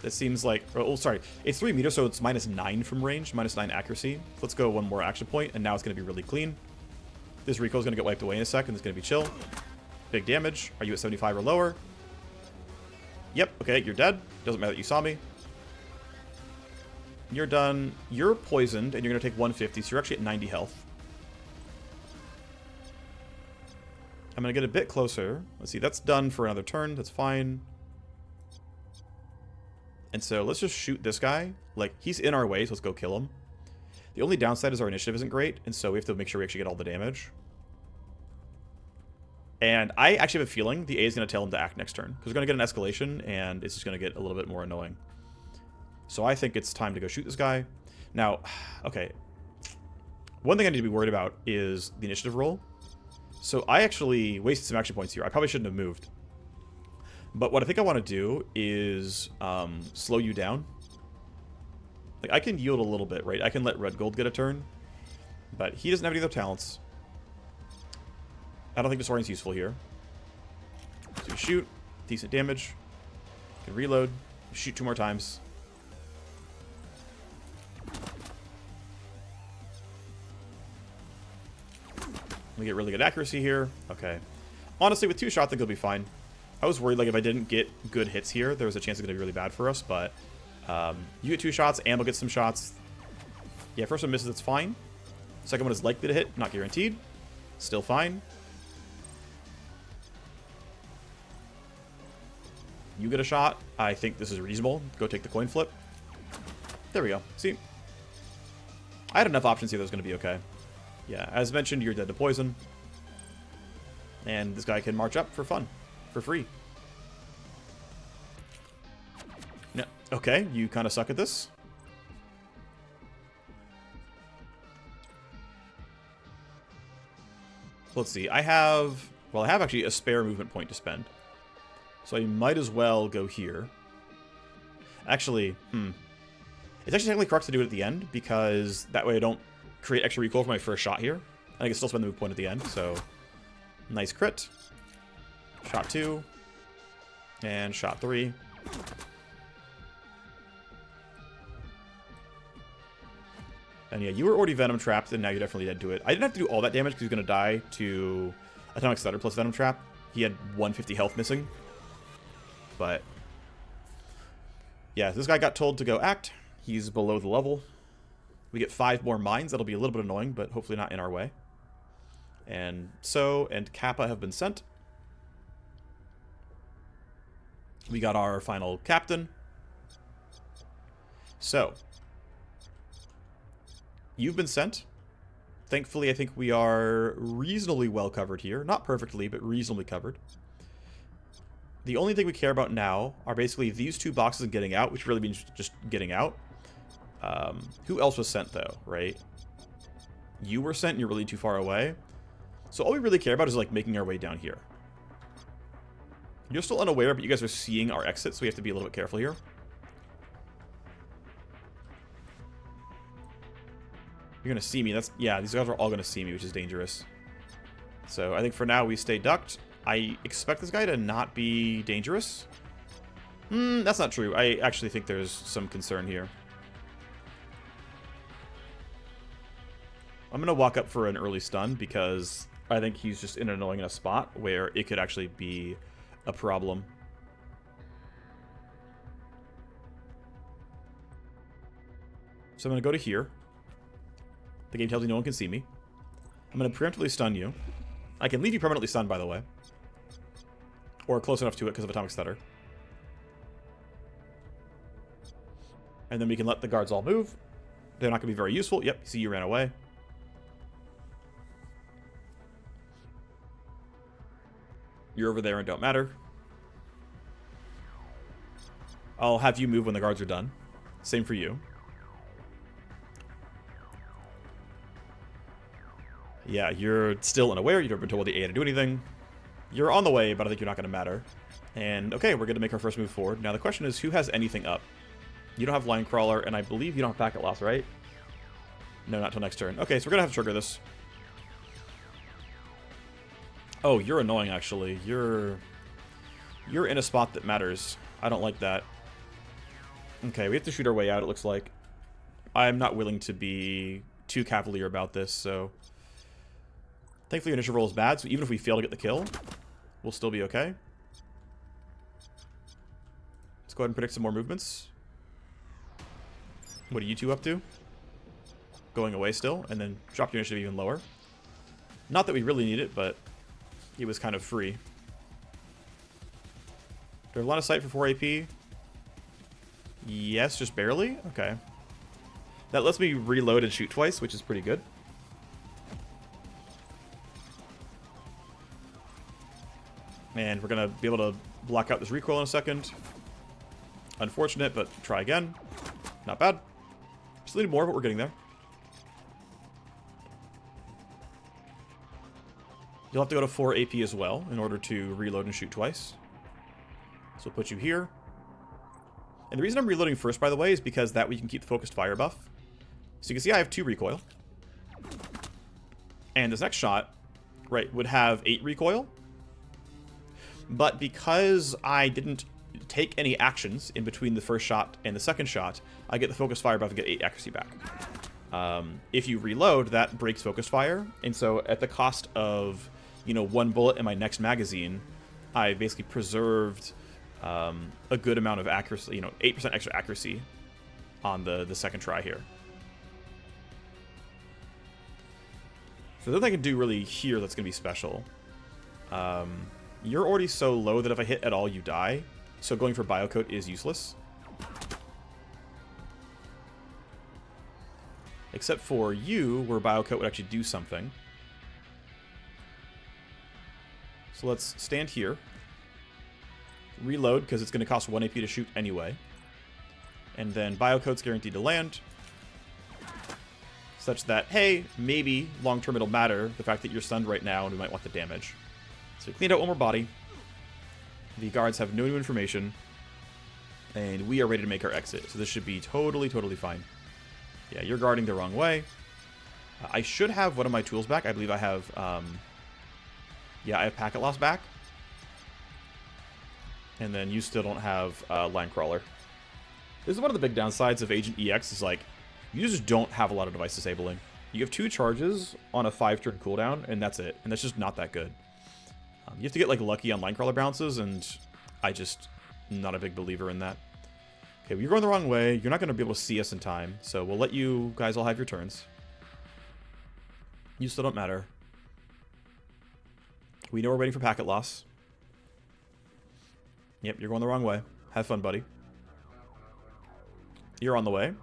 That seems like... oh, sorry. It's 3 meters, so it's -9 from range. -9 accuracy. Let's go one more action point, and now it's going to be really clean. This recoil is going to get wiped away in a second. It's going to be chill. Big damage. Are you at 75 or lower? Yep. Okay, you're dead. Doesn't matter that you saw me. You're done. You're poisoned, and you're going to take 150, so you're actually at 90 health. I'm going to get a bit closer. Let's see. That's done for another turn. That's fine. And so let's just shoot this guy. Like, he's in our way, so let's go kill him. The only downside is our initiative isn't great, and so we have to make sure we actually get all the damage. And I actually have a feeling the A is going to tell him to act next turn, because we're going to get an escalation, and it's just going to get a little bit more annoying. So I think it's time to go shoot this guy. Now, okay. One thing I need to be worried about is the initiative roll. So I actually wasted some action points here. I probably shouldn't have moved. But what I think I want to do is slow you down. Like, I can yield a little bit, right? I can let Red Gold get a turn. But he doesn't have any other talents. I don't think Disorient's useful here. So you shoot. Decent damage. You can reload. Shoot 2 more times. We get really good accuracy here. Okay. Honestly, with 2 shots, I think it'll be fine. I was worried, like, if I didn't get good hits here, there was a chance it's going to be really bad for us, but you get 2 shots, Ammo gets some shots. Yeah, first one misses, that's fine. Second one is likely to hit, not guaranteed. Still fine. you get a shot, I think this is reasonable. Go take the coin flip. There we go. See? I had enough options here that was going to be okay. Yeah, as mentioned, you're dead to poison. And this guy can march up for fun. For free. No. Okay, you kind of suck at this. Let's see. I have actually a spare movement point to spend. So I might as well go here. Actually, it's actually technically correct to do it at the end, because that way I don't create extra recoil for my first shot here. I can still spend the move point at the end, so... Nice crit. Shot 2. And shot 3. And yeah, you were already Venom Trapped, and now you're definitely dead to it. I didn't have to do all that damage because he was going to die to Atomic Stutter plus Venom Trap. He had 150 health missing. But... yeah, this guy got told to go act. He's below the level. We get 5 more mines. That'll be a little bit annoying, but hopefully not in our way. And So and Kappa have been sent. We got our final captain. So, you've been sent. Thankfully, I think we are reasonably well covered here. Not perfectly, but reasonably covered. The only thing we care about now are basically these 2 boxes and getting out, which really means just getting out. Who else was sent, though, right? You were sent and you're really too far away. So all we really care about is, like, making our way down here. You're still unaware, but you guys are seeing our exit, so we have to be a little bit careful here. You're going to see me. Yeah, these guys are all going to see me, which is dangerous. So I think for now we stay ducked. I expect this guy to not be dangerous. That's not true. I actually think there's some concern here. I'm going to walk up for an early stun because I think he's just in an annoying enough spot where it could actually be a problem. So I'm going to go to here. The game tells me no one can see me. I'm going to preemptively stun you. I can leave you permanently stunned, by the way. Or close enough to it because of Atomic Stutter. And then we can let the guards all move. They're not going to be very useful. Yep, see, you ran away. You're over there and don't matter. I'll have you move when the guards are done. Same for you. Yeah, you're still unaware. You've never been told the A to do anything. You're on the way, but I think you're not going to matter. And, okay, we're going to make our first move forward. Now, the question is, who has anything up? You don't have Line Crawler, and I believe you don't have Packet Loss, right? No, not till next turn. Okay, so we're going to have to trigger this. Oh, you're annoying, actually. You're in a spot that matters. I don't like that. Okay, we have to shoot our way out, it looks like. I'm not willing to be too cavalier about this, so... Thankfully, your initial roll is bad, so even if we fail to get the kill, we'll still be okay. Let's go ahead and predict some more movements. What are you two up to? Going away still, and then drop your initiative even lower. Not that we really need it, but it was kind of free. Do we have a line of sight for 4 AP? Yes, just barely? Okay. That lets me reload and shoot twice, which is pretty good. And we're going to be able to block out this recoil in a second. Unfortunate, but try again. Not bad. Still need more, but we're getting there. You'll have to go to 4 AP as well in order to reload and shoot twice. So we'll put you here. And the reason I'm reloading first, by the way, is because that way you can keep the focused fire buff. So you can see I have 2 recoil. And this next shot, right, would have 8 recoil. But because I didn't take any actions in between the first shot and the second shot, I get the focused fire buff and get 8 accuracy back. If you reload, that breaks focused fire. And so at the cost of, you know, 1 bullet in my next magazine, I basically preserved a good amount of accuracy, you know, 8% extra accuracy on the second try here. So there's nothing I can do really here that's going to be special. You're already so low that if I hit at all, you die. So going for Biocoat is useless. Except for you, where Biocoat would actually do something. So let's stand here. Reload, because it's going to cost 1 AP to shoot anyway. And then Biocoat's guaranteed to land. Such that, hey, maybe long-term it'll matter, the fact that you're stunned right now, and we might want the damage. So we cleaned out one more body. The guards have no new information. And we are ready to make our exit. So this should be totally, totally fine. Yeah, you're guarding the wrong way. I should have one of my tools back. I believe I have, yeah, I have Packet Loss back. And then you still don't have Line Crawler. This is one of the big downsides of Agent EX is, like, you just don't have a lot of device disabling. You have 2 charges on a 5-turn cooldown, and that's it. And that's just not that good. You have to get, like, lucky on Line Crawler bounces, and I just not a big believer in that. Okay, well, you're going the wrong way. You're not going to be able to see us in time, so we'll let you guys all have your turns. You still don't matter. We know we're waiting for Packet Loss. Yep, you're going the wrong way. Have fun, buddy. You're on the way.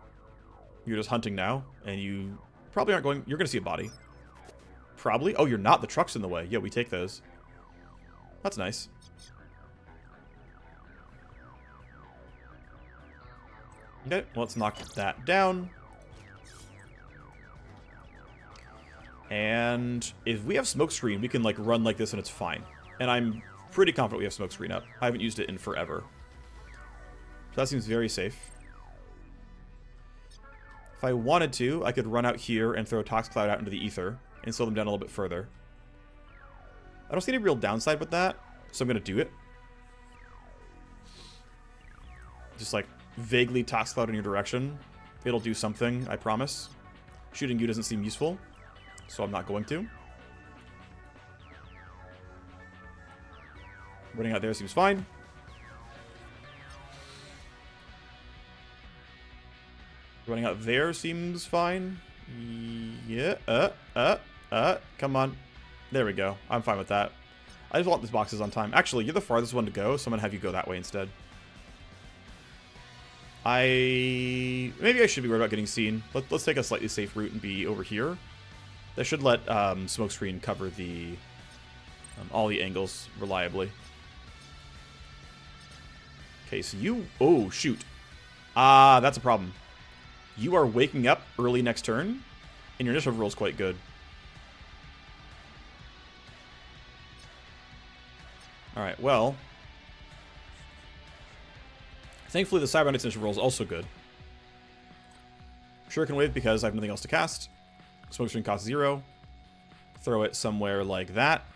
You're just hunting now, and you probably aren't going... You're going to see a body. Probably. Oh, you're not. The truck's in the way. Yeah, we take those. That's nice. Okay, well, let's knock that down. And if we have Smokescreen, we can, like, run like this and it's fine. And I'm pretty confident we have Smokescreen up. I haven't used it in forever. So that seems very safe. If I wanted to, I could run out here and throw Tox Cloud out into the ether and slow them down a little bit further. I don't see any real downside with that, so I'm going to do it. Just, like, vaguely Tox Cloud in your direction. It'll do something, I promise. Shooting you doesn't seem useful, so I'm not going to. Running out there seems fine. Running out there seems fine. Yeah, come on. There we go. I'm fine with that. I just want these boxes on time. Actually, you're the farthest one to go, so I'm going to have you go that way instead. Maybe I should be worried about getting seen. Let's take a slightly safe route and be over here. That should let Smokescreen cover the all the angles reliably. Okay, so you... Oh, shoot. That's a problem. You are waking up early next turn, and your initiative roll is quite good. Alright, well... Thankfully, the Cyber Knight's initiative roll is also good. Shuriken Wave, because I have nothing else to cast. Smokescreen costs 0. Throw it somewhere like that.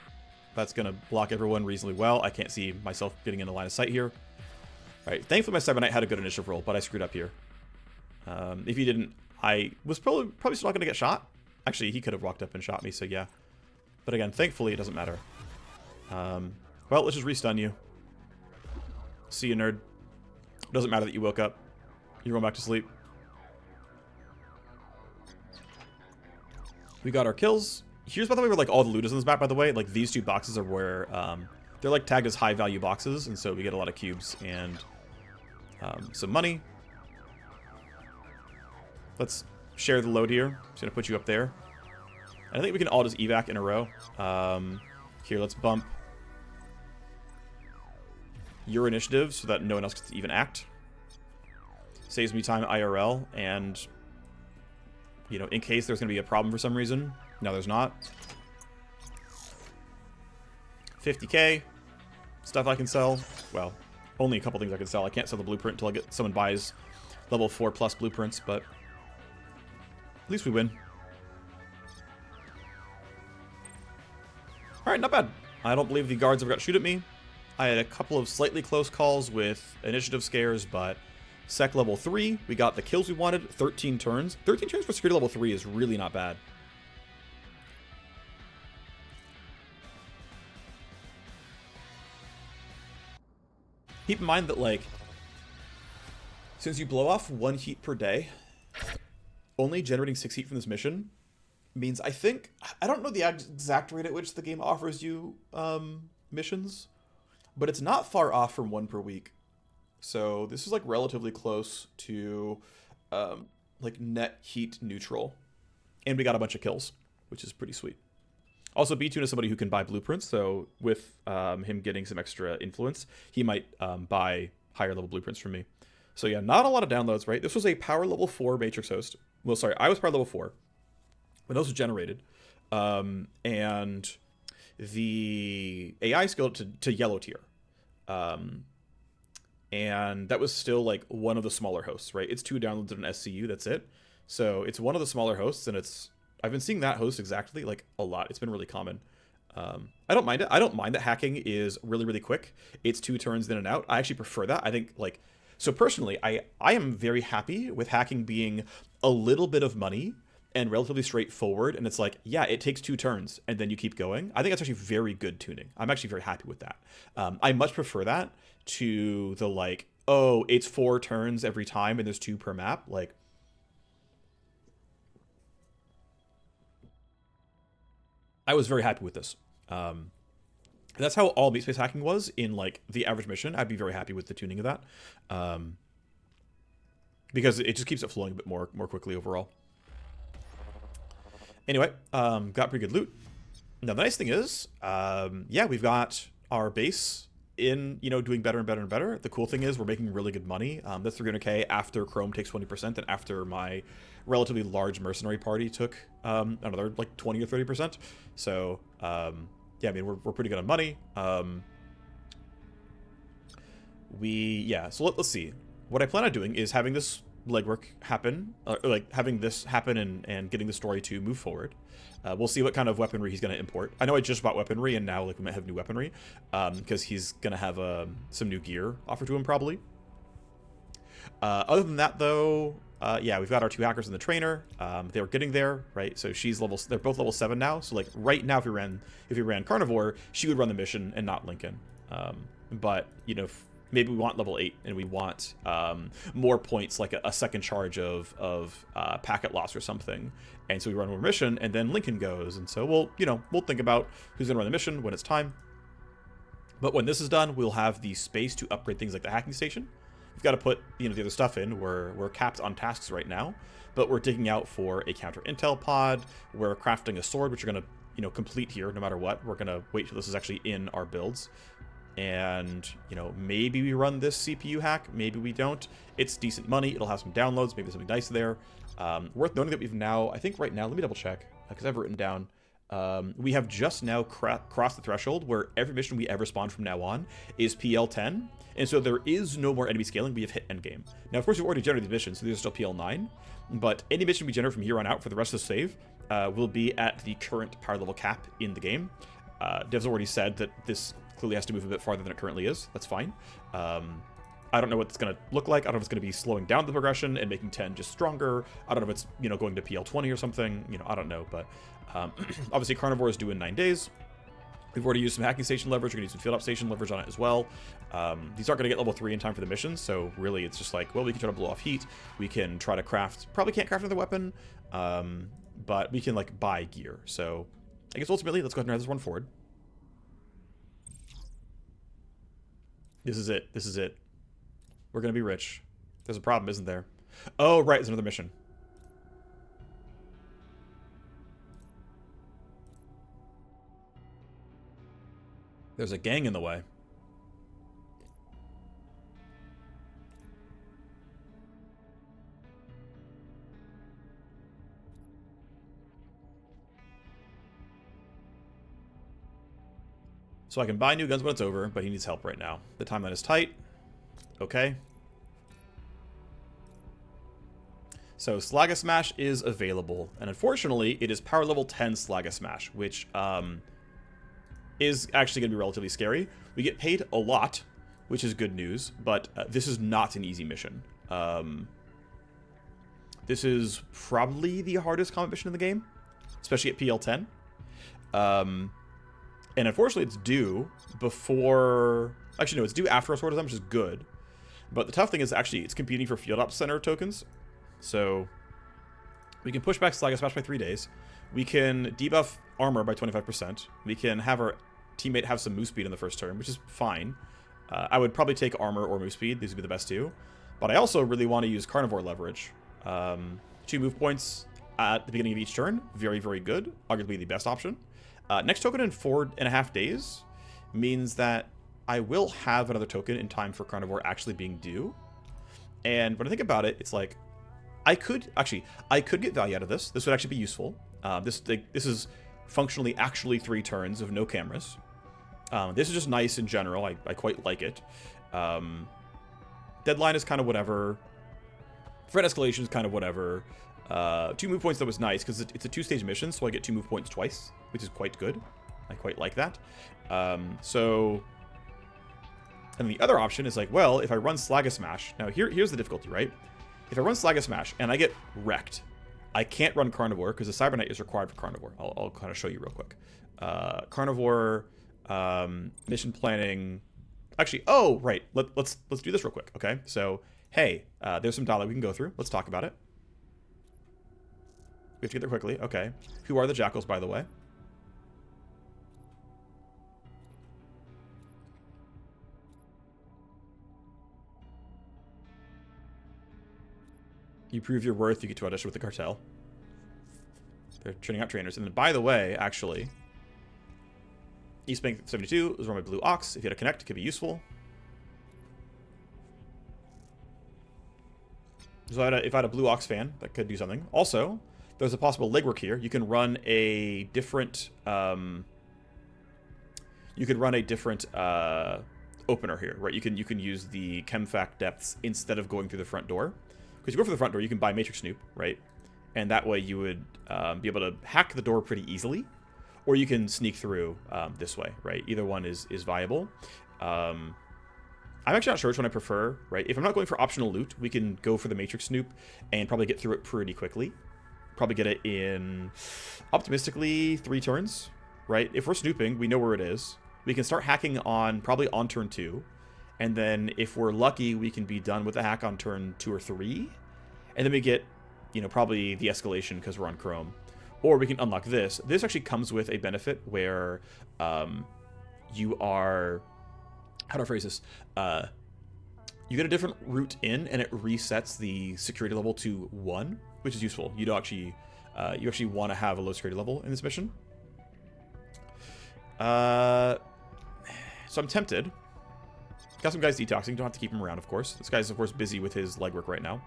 That's going to block everyone reasonably well. I can't see myself getting in the line of sight here. Alright, thankfully my Cyber Knight had a good initiative roll, but I screwed up here. If he didn't, I was probably still not going to get shot. Actually, he could have walked up and shot me, so yeah. But again, thankfully it doesn't matter. Well, let's just restun you. See you, nerd. Doesn't matter that you woke up. You're going back to sleep. We got our kills. Here's, by the way, where, like, all the loot is in this map, by the way. Like, these 2 boxes are where, they're, like, tagged as high-value boxes, and so we get a lot of cubes and some money. Let's share the load here. Just gonna put you up there. And I think we can all just evac in a row. Here, let's bump your initiative so that no one else gets to even act. Saves me time IRL, and, you know, in case there's going to be a problem for some reason. No, there's not. 50k. Stuff I can sell. Well, only a couple things I can sell. I can't sell the blueprint until someone buys level 4+ blueprints, but at least we win. Alright, not bad. I don't believe the guards ever got to shoot at me. I had a couple of slightly close calls with initiative scares, but sec level 3, we got the kills we wanted, 13 turns. 13 turns for security level 3 is really not bad. Keep in mind that, like, since you blow off 1 heat per day, only generating 6 heat from this mission means, I don't know the exact rate at which the game offers you missions, but it's not far off from 1 per week. So this is like relatively close to like net heat neutral. And we got a bunch of kills, which is pretty sweet. Also, B-Tune is somebody who can buy blueprints, so with him getting some extra influence, he might buy higher level blueprints from me. So yeah, not a lot of downloads, right? This was a power level 4 Matrix host. Well, sorry, I was power level 4 when those were generated. And the AI scaled to yellow tier. And that was still like one of the smaller hosts, right? It's 2 downloads of an SCU, that's it. So it's one of the smaller hosts, and I've been seeing that host exactly like a lot. It's been really common. I don't mind it. I don't mind that hacking is really, really quick. It's 2 turns in and out. I actually prefer that. I think like, so personally, I am very happy with hacking being a little bit of money and relatively straightforward. And it's like, yeah, it takes 2 turns and then you keep going. I think that's actually very good tuning. I'm actually very happy with that. I much prefer that to the like, oh, it's 4 turns every time and there's 2 per map. Like, I was very happy with this. That's how all meat space hacking was in like the average mission. I'd be very happy with the tuning of that, because it just keeps it flowing a bit more quickly overall. Anyway, got pretty good loot. Now the nice thing is, yeah, we've got our base in, you know, doing better and better and better. The cool thing is we're making really good money. That's 300k after Chrome takes 20%, and after my relatively large mercenary party took another like 20 or 30%. So yeah, I mean, we're pretty good on money. So let's see. What I plan on doing is having this legwork happen, like having this happen and getting the story to move forward. We'll see what kind of weaponry he's going to import. I know I just bought weaponry, and now like we might have new weaponry, because he's going to have some new gear offered to him probably. Other than that, though, yeah, we've got our 2 hackers and the trainer. They were getting there, right? So they're both level 7 now. So like right now, if we ran Carnivore, she would run the mission and not Lincoln. But you know, maybe we want level 8 and we want more points, like a second charge of packet loss or something. And so we run one mission, and then Lincoln goes. And so we'll think about who's gonna run the mission when it's time. But when this is done, we'll have the space to upgrade things like the hacking station. We've got to put the other stuff in. We're capped on tasks right now, but we're digging out for a counter intel pod. We're crafting a sword, which we're gonna complete here no matter what. We're gonna wait till this is actually in our builds, and maybe we run this CPU hack, maybe we don't. It's decent money. It'll have some downloads, maybe something nice there. Worth noting that we've now, I think right now, let me double check because I've written down. We have just now crossed the threshold where every mission we ever spawn from now on is PL10, and so there is no more enemy scaling. We have hit endgame. Now, of course, we've already generated these missions, so these are still PL9, but any mission we generate from here on out for the rest of the save will be at the current power level cap in the game. Dev's already said that this clearly has to move a bit farther than it currently is. That's fine. I don't know what it's going to look like. I don't know if it's going to be slowing down the progression and making 10 just stronger. I don't know if it's, going to PL20 or something. I don't know, but obviously Carnivore is due in 9 days. We've already used some hacking station leverage. We're going to use some field up station leverage on it as well. These aren't going to get level 3 in time for the mission, so really it's just like, well, we can try to blow off heat. We can try to craft, probably can't craft another weapon, but we can like buy gear. So I guess ultimately, let's go ahead and drive this one forward. This is it. This is it. We're going to be rich. There's a problem, isn't there? Oh, right. There's another mission. There's a gang in the way. So I can buy new guns when it's over, but he needs help right now. The timeline is tight. Okay. So Slag Smash is available, and unfortunately, it is power level 10 Slag Smash, which is actually going to be relatively scary. We get paid a lot, which is good news, but this is not an easy mission. This is probably the hardest combat mission in the game, especially at PL10. And unfortunately, it's due before... Actually, no, it's due after our sword design, which is good. But the tough thing is actually it's competing for Field Ops Center tokens. So we can push back Slag Smash by 3 days. We can debuff armor by 25%. We can have our teammate have some move speed in the first turn, which is fine. I would probably take armor or move speed. These would be the best two. But I also really want to use carnivore leverage. 2 move points at the beginning of each turn. Very, very good. Arguably the best option. Next token in 4.5 days means that I will have another token in time for carnivore actually being due. And when I think about it, it's like, I could get value out of this. This would actually be useful. This is functionally actually 3 turns of no cameras. This is just nice in general. I quite like it. Deadline is kind of whatever. Threat escalation is kind of whatever. 2 move points, that was nice, because it's a 2-stage mission, so I get 2 move points twice, which is quite good. I quite like that. And the other option is like, well, if I run Slag-a-Smash... Now, here's the difficulty, right? If I run Slag-a-Smash and I get wrecked, I can't run Carnivore, because the Cybernite is required for Carnivore. I'll kind of show you real quick. Carnivore, mission planning... Actually, oh, right. Let's do this real quick, okay? So, hey, there's some dialogue we can go through. Let's talk about it. We have to get there quickly. Okay. Who are the Jackals, by the way? You prove your worth, you get to audition with the cartel. They're churning out trainers. And then, by the way, actually, East Bank 72 is run by Blue Ox. If you had a connect, it could be useful. So if I had a Blue Ox fan, that could do something. Also, there's a possible legwork here. You can run a different opener here, right? You can use the Chemfac depths instead of going through the front door. Because you go for the front door, you can buy Matrix Snoop, right? And that way you would be able to hack the door pretty easily. Or you can sneak through this way, right? Either one is viable. I'm actually not sure which one I prefer, right? If I'm not going for optional loot, we can go for the Matrix Snoop and probably get through it pretty quickly. Probably get it in, optimistically, 3 turns, right? If we're snooping, we know where it is. We can start hacking probably on turn 2. And then if we're lucky, we can be done with the hack on turn 2 or 3. And then we get, probably the escalation because we're on Chrome. Or we can unlock this. This actually comes with a benefit where you are... How do I phrase this? You get a different route in, and it resets the security level to 1, which is useful. You actually want to have a low security level in this mission. So I'm tempted. Got some guys detoxing. Don't have to keep him around, of course. This guy's, of course, busy with his legwork right now.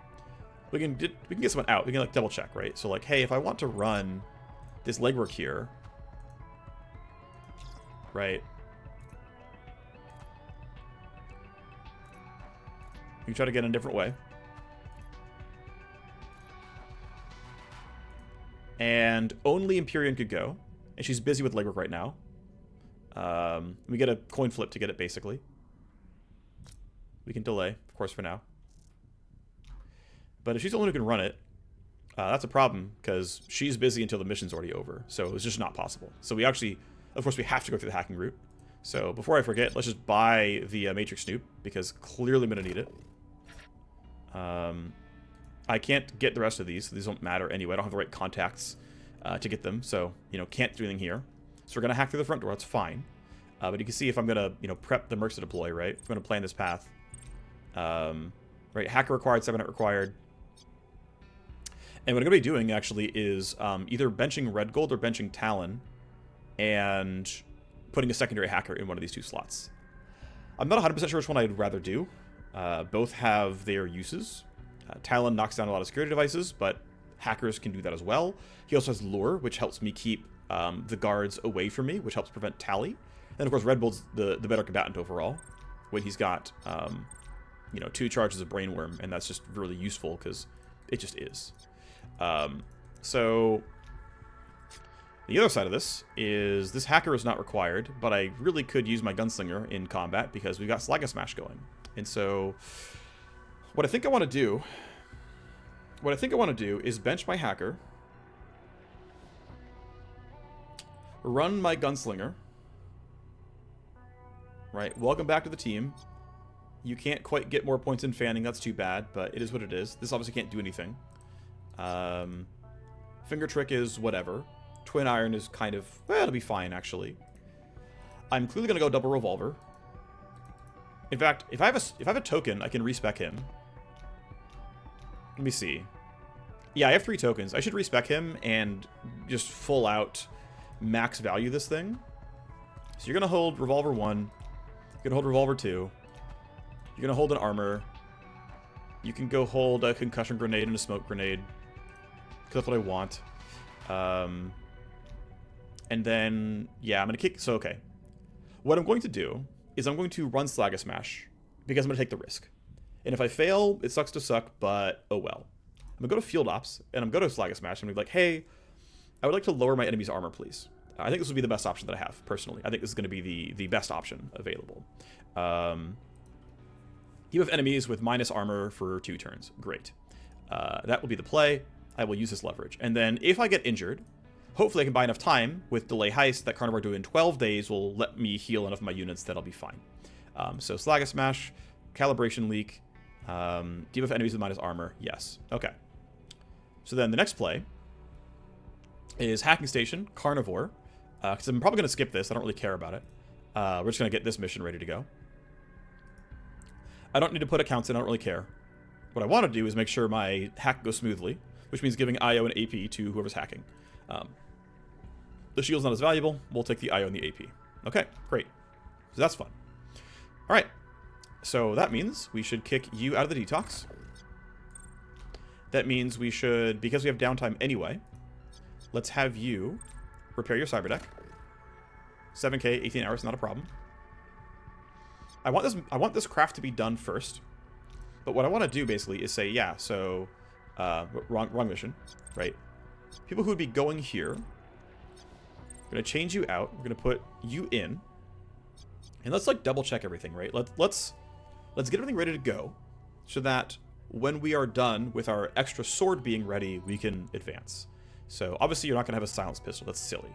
We can get someone out. We can, double check, right? So, hey, if I want to run this legwork here, right? We can try to get in a different way. And only Empyrean could go. And she's busy with legwork right now. We get a coin flip to get it, basically. We can delay, of course, for now. But if she's the only one who can run it, that's a problem, because she's busy until the mission's already over. So it's just not possible. So we actually, of course, we have to go through the hacking route. So before I forget, let's just buy the Matrix Snoop, because clearly I'm going to need it. I can't get the rest of these. These don't matter anyway. I don't have the right contacts to get them. So, can't do anything here. So we're going to hack through the front door. That's fine. But you can see if I'm going to, prep the mercs to deploy, right? If I'm going to plan this path. Right, hacker required, Cybernet required. And what I'm going to be doing, actually, is either benching Red Gold or benching Talon and putting a secondary hacker in one of these 2 slots. I'm not 100% sure which one I'd rather do. Both have their uses. Talon knocks down a lot of security devices, but hackers can do that as well. He also has Lure, which helps me keep the guards away from me, which helps prevent Tally. And, of course, Red Gold's the better combatant overall, when he's got... 2 charges of Brainworm, and that's just really useful because it just is. So the other side of this is this hacker is not required, but I really could use my Gunslinger in combat because we've got Slag-a-Smash going. And so what I think I want to do is bench my hacker, run my Gunslinger. Right, welcome back to the team. You can't quite get more points in fanning. That's too bad, but it is what it is. This obviously can't do anything. Finger Trick is whatever. Twin Iron is kind of... Well, it'll be fine, actually. I'm clearly going to go double Revolver. In fact, if I have a token, I can respec him. Let me see. Yeah, I have 3 tokens. I should respec him and just full out max value this thing. So you're gonna hold revolver 1. You're gonna hold revolver 2. You're gonna hold an armor. You can go hold a concussion grenade and a smoke grenade, because that's what I want. And then, yeah, I'm gonna kick. So okay, what I'm going to do is I'm going to run Slag Smash because I'm gonna take the risk. And if I fail, it sucks to suck, but oh well. I'm gonna go to Field Ops and I'm gonna go to Slag Smash and I'm gonna be like, hey, I would like to lower my enemy's armor, please. I think this would be the best option that I have, personally. I think this is going to be the best option available. You have enemies with minus armor for 2 turns. Great. That will be the play. I will use this leverage. And then if I get injured, hopefully I can buy enough time with Delay Heist that Carnivore do in 12 days will let me heal enough of my units that I'll be fine. So Slag Smash, Calibration Leak, debuff enemies with minus armor. Yes. Okay. So then the next play is Hacking Station, Carnivore. Because I'm probably going to skip this. I don't really care about it. We're just going to get this mission ready to go. I don't need to put accounts in. I don't really care. What I want to do is make sure my hack goes smoothly, which means giving IO and AP to whoever's hacking. The shield's not as valuable. We'll take the IO and the AP. Okay, great. So that's fun. All right. So that means we should kick you out of the detox. That means we should, because we have downtime anyway, let's have you repair your cyber deck. 7k, 18 hours, not a problem. I want this craft to be done first. But what I want to do basically is say, yeah, so wrong mission, right? People who would be going here, we're gonna change you out. We're gonna put you in, and let's like double check everything, right? Let's get everything ready to go, so that when we are done with our extra sword being ready, we can advance. So obviously you're not gonna have a silenced pistol. That's silly.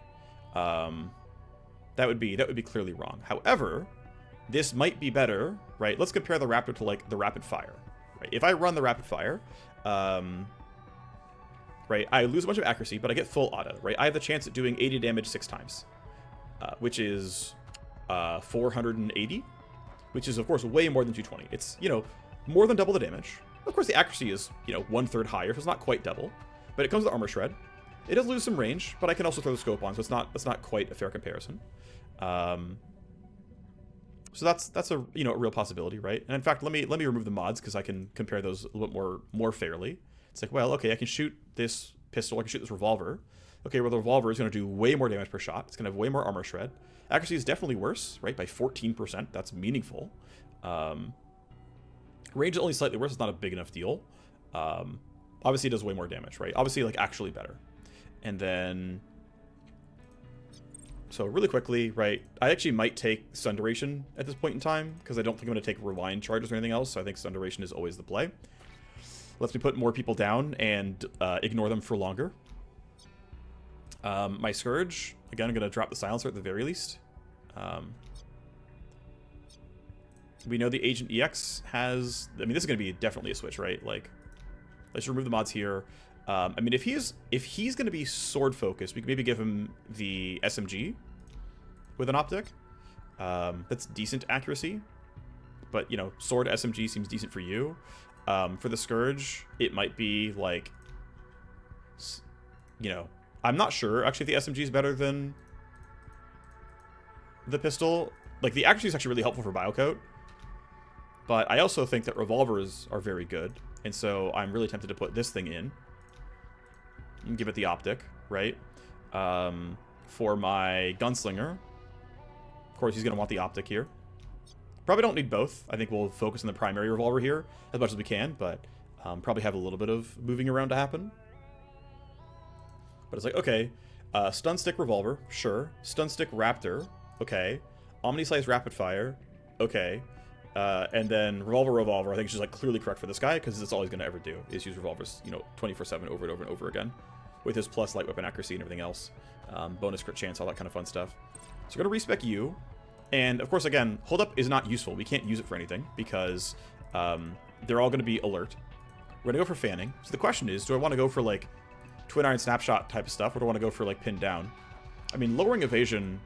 That would be clearly wrong. However, this might be better, right? Let's compare the Raptor to like the Rapid Fire, right? If I run the Rapid Fire, right, I lose a bunch of accuracy, but I get full auto, right? I have the chance at doing 80 damage 6 times, which is 480, which is of course way more than 220. It's, you know, more than double the damage. Of course, the accuracy is, you know, 1/3 higher, so it's not quite double, but it comes with Armor Shred. It does lose some range, but I can also throw the scope on, so it's not quite a fair comparison. So that's a, you know, a real possibility, right? And in fact, let me remove the mods because I can compare those a little bit more fairly. It's like, well, okay, I can shoot this pistol, I can shoot this revolver. Okay, well, the revolver is going to do way more damage per shot. It's going to have way more armor shred. Accuracy is definitely worse, right? By 14%. That's meaningful. Range is only slightly worse. It's not a big enough deal. Obviously, it does way more damage, right? Obviously, like, actually better. And then... So, really quickly, right? I actually might take Stun Duration at this point in time, because I don't think I'm going to take Rewind Charges or anything else, so I think Stun Duration is always the play. Lets me put more people down and ignore them for longer. My Scourge, again, I'm going to drop the Silencer at the very least. We know the Agent EX has... I mean, this is going to be definitely a switch, right? Like, let's remove the mods here. I mean, if he's going to be sword focused, we could maybe give him the SMG with an optic. That's decent accuracy, but, you know, sword SMG seems decent for you. For the Scourge, it might be like, you know, I'm not sure actually if the SMG is better than the pistol. Like, the accuracy is actually really helpful for Biocoat, but I also think that revolvers are very good, and so I'm really tempted to put this thing in and give it the optic, right? For my Gunslinger, of course, he's going to want the optic here. Probably don't need both. I think we'll focus on the primary revolver here as much as we can, but probably have a little bit of moving around to happen. But it's like, okay, Stun Stick Revolver, sure. Stun Stick Raptor, okay. Omni-Slice Rapid Fire, okay. And then Revolver, I think is just like clearly correct for this guy, because that's all he's going to ever do, is use revolvers, you know, 24/7 over and over and over again, with his plus light weapon accuracy and everything else. Bonus crit chance, all that kind of fun stuff. So we're going to respec you. And, of course, again, Hold Up is not useful. We can't use it for anything, because they're all going to be alert. We're going to go for Fanning. So the question is, do I want to go for, like, Twin Iron Snapshot type of stuff, or do I want to go for, like, Pinned Down? I mean, lowering evasion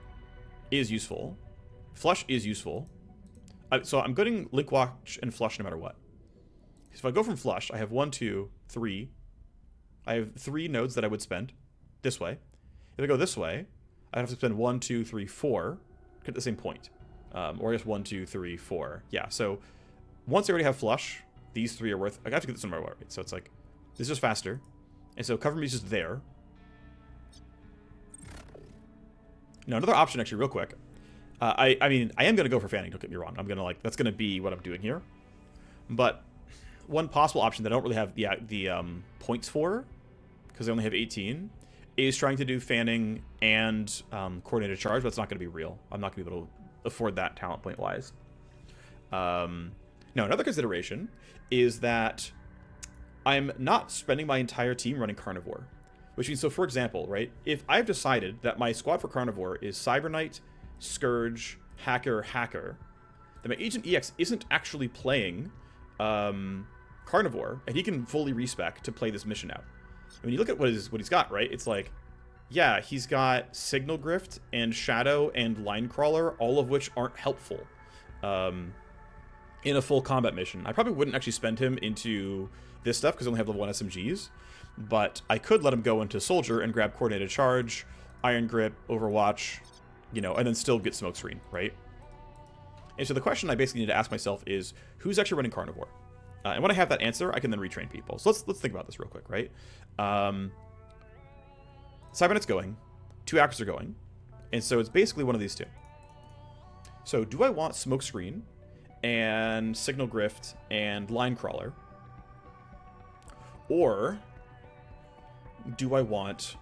is useful. Flush is useful. So I'm getting Link Watch and Flush no matter what. So if I go from Flush, I have 1, 2, 3. I have 3 nodes that I would spend this way. If I go this way, I have to spend 1, 2, 3, 4 to get the same point. Or I guess 1, 2, 3, 4. Yeah, so once I already have Flush, these 3 are worth... I have to get this no matter what, right? So it's like, this is just faster. And so Cover Me is just there. Now, another option, actually, real quick. I mean, I am going to go for fanning, don't get me wrong. I'm going to, like, that's going to be what I'm doing here. But one possible option that I don't really have the points for, because I only have 18, is trying to do fanning and coordinated charge, but it's not going to be real. I'm not going to be able to afford that talent point-wise. Now, another consideration is that I'm not spending my entire team running Carnivore. Which means, so for example, right, if I've decided that my squad for Carnivore is Cyber Knight, Scourge, Hacker, then my Agent EX isn't actually playing Carnivore, and he can fully respec to play this mission out. And when you look at what he's got, right, it's like, yeah, he's got Signal Grift and Shadow and Line Crawler, all of which aren't helpful in a full combat mission. I probably wouldn't actually spend him into this stuff because I only have level 1 SMGs, but I could let him go into Soldier and grab Coordinated Charge, Iron Grip, Overwatch, you know, and then still get Smokescreen, right? And so the question I basically need to ask myself is, who's actually running Carnivore? And when I have that answer, I can then retrain people. So let's think about this real quick, right? Cybernet's going, 2 actors are going, and so it's basically one of these 2. So do I want Smokescreen and Signal Grift and Line Crawler? Or do I want...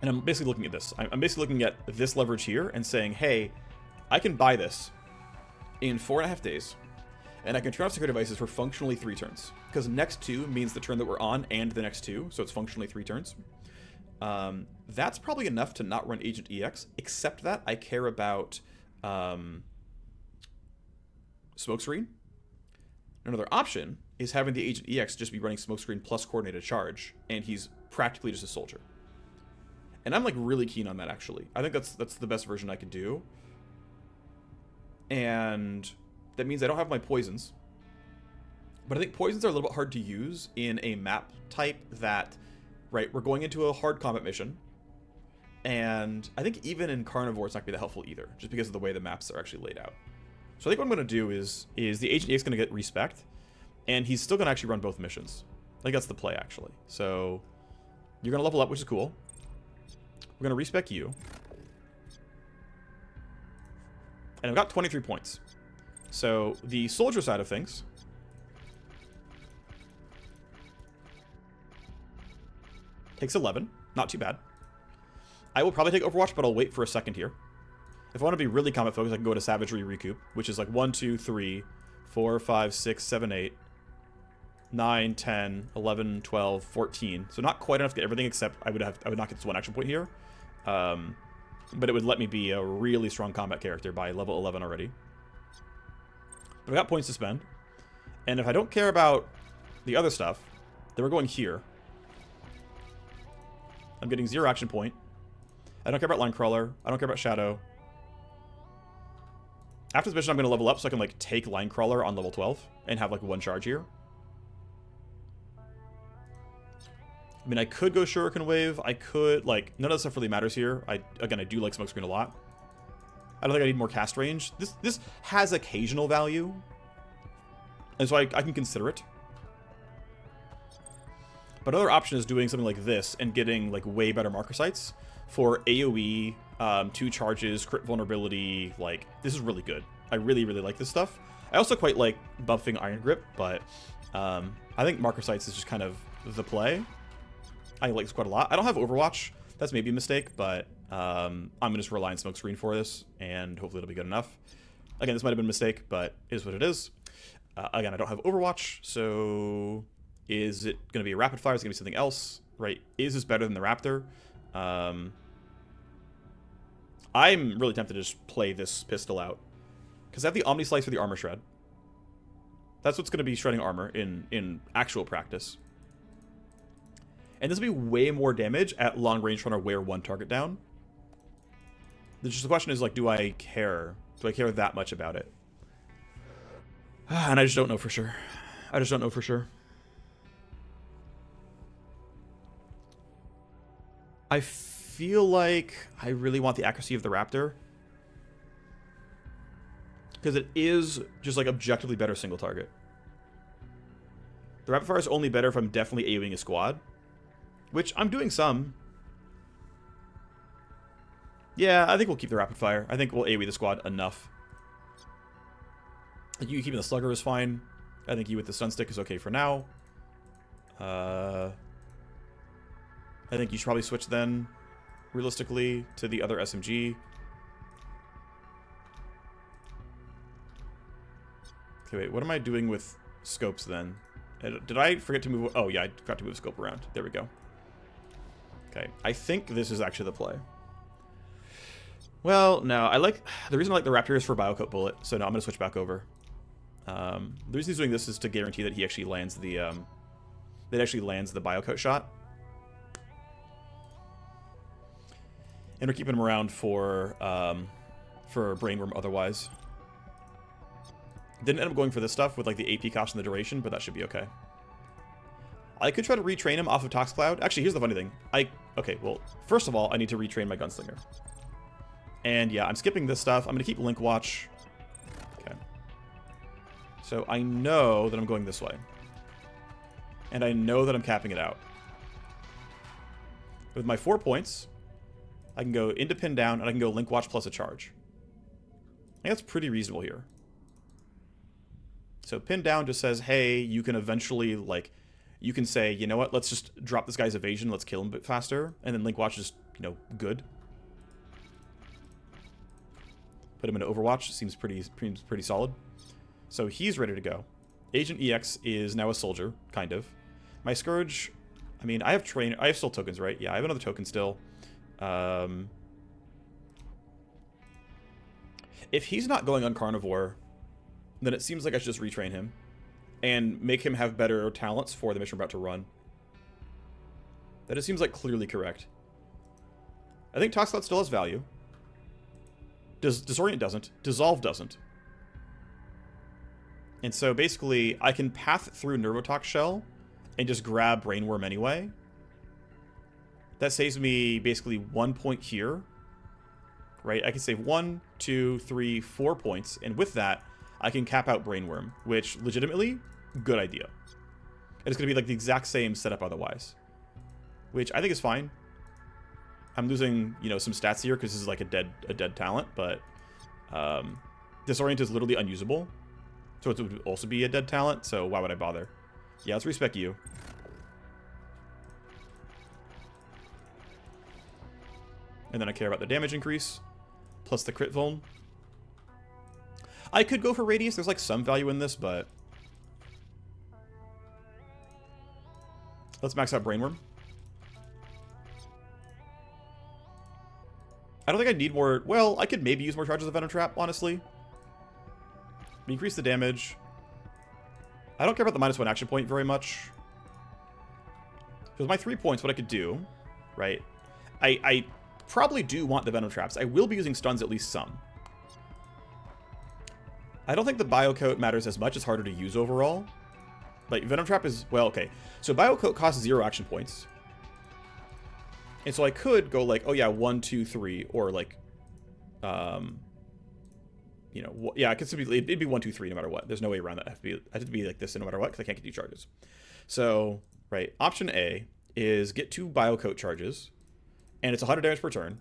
And I'm basically looking at this. I'm basically looking at this leverage here and saying, hey, I can buy this in 4.5 days, and I can turn off security devices for functionally 3 turns. Because next 2 means the turn that we're on and the next 2, so it's functionally 3 turns. That's probably enough to not run Agent EX, except that I care about Smokescreen. Another option is having the Agent EX just be running Smokescreen plus Coordinated Charge, and he's practically just a soldier. And I'm like really keen on that, actually. I think that's the best version I could do. And that means I don't have my poisons. But I think poisons are a little bit hard to use in a map type that, right, we're going into a hard combat mission. And I think even in Carnivore, it's not going to be that helpful either, just because of the way the maps are actually laid out. So I think what I'm going to do is the Agent EX going to get respect, and he's still going to actually run both missions. I think that's the play, actually. So you're going to level up, which is cool. We're going to respec you. And I've got 23 points. So the soldier side of things takes 11. Not too bad. I will probably take Overwatch, but I'll wait for a second here. If I want to be really combat focused, I can go to Savagery Recoup, which is like 1, 2, 3, 4, 5, 6, 7, 8, 9, 10, 11, 12, 14. So not quite enough to get everything, except I would not get this 1 action point here. But it would let me be a really strong combat character by level 11 already. But I've got points to spend. And if I don't care about the other stuff, then we're going here. I'm getting 0 action point. I don't care about Line Crawler. I don't care about Shadow. After this mission, I'm going to level up so I can, like, take Line Crawler on level 12 and have, like, 1 charge here. I mean, I could go Shuriken Wave. I could, like, none of that stuff really matters here. Again, I do like Smokescreen a lot. I don't think I need more cast range. This has occasional value, and so I can consider it. But another option is doing something like this and getting, like, way better marker sights for AoE, 2 charges, crit vulnerability. Like, this is really good. I really, really like this stuff. I also quite like buffing Iron Grip, but I think marker sights is just kind of the play. I like this quite a lot. I don't have Overwatch. That's maybe a mistake, but I'm going to just rely on Smokescreen for this, and hopefully it'll be good enough. Again, this might have been a mistake, but it is what it is. Again, I don't have Overwatch, so is it going to be a Rapid Fire? Is it going to be something else? Right? Is this better than the Raptor? I'm really tempted to just play this pistol out, because I have the Omni Slice for the Armor Shred. That's what's going to be shredding armor in actual practice. And this will be way more damage at long range trying to wear one target down. The question is, like, do I care? Do I care that much about it? And I just don't know for sure. I just don't know for sure. I feel like I really want the accuracy of the Raptor. Because it is just, like, objectively better single target. The rapid fire is only better if I'm definitely AoEing a squad. Which I'm doing some. Yeah, I think we'll keep the rapid fire. I think we'll AoE the squad enough. You keeping the slugger is fine. I think you with the stun stick is okay for now. I think you should probably switch then, realistically, to the other SMG. Okay, wait, what am I doing with scopes then? Did I forget to move? Oh, yeah, I forgot to move scope around. There we go. Okay, I think this is actually the play. Well, no, the reason I like the Raptor is for Biocoat Bullet, so no, I'm going to switch back over. The reason he's doing this is to guarantee that he actually lands the, Biocoat shot. And we're keeping him around for Brainworm otherwise. Didn't end up going for this stuff with, like, the AP cost and the duration, but that should be okay. I could try to retrain him off of Tox Cloud. Actually, here's the funny thing. Okay, well, first of all, I need to retrain my Gunslinger. And yeah, I'm skipping this stuff. I'm going to keep Link Watch. Okay. So I know that I'm going this way. And I know that I'm capping it out. With my 4 points, I can go into pin down, and I can go Link Watch plus a charge. I think that's pretty reasonable here. So pin down just says, hey, you can eventually, like, you can say, you know what, let's just drop this guy's evasion, let's kill him a bit faster. And then Link Watch is, you know, good. Put him into Overwatch, seems pretty solid. So he's ready to go. Agent EX is now a soldier, kind of. My Scourge, I mean, I have still tokens, right? Yeah, I have another token still. If he's not going on Carnivore, then it seems like I should just retrain him and make him have better talents for the mission we're about to run. That it seems like clearly correct. I think Tox Cloud still has value. Disorient doesn't. Dissolve doesn't. And so basically, I can path through Nervotox Shell and just grab Brainworm anyway. That saves me basically 1 point here. Right? I can save 1, 2, 3, 4 points. And with that, I can cap out Brainworm, which legitimately, good idea. And it's going to be like the exact same setup otherwise, which I think is fine. I'm losing, you know, some stats here because this is like a dead talent, but Disorient is literally unusable, so it would also be a dead talent. So why would I bother? Yeah, let's respec you. And then I care about the damage increase plus the crit vuln. I could go for Radius. There's like some value in this, but let's max out Brainworm. I don't think I need more. Well, I could maybe use more charges of Venom Trap, honestly. Increase the damage. I don't care about the -1 action point very much. Because my 3 points, what I could do, right? I probably do want the Venom Traps. I will be using stuns at least some. I don't think the Biocoat matters as much. It's harder to use overall. Like, Venom Trap is... Well, okay. So Biocoat costs 0 action points. And so I could go like, oh yeah, 1, 2, 3, or like, you know, yeah, it'd be 1, 2, 3 no matter what. There's no way around that. I have to be like this no matter what, because I can't get 2 charges. So, right, option A is get 2 Biocoat charges, and it's 100 damage per turn.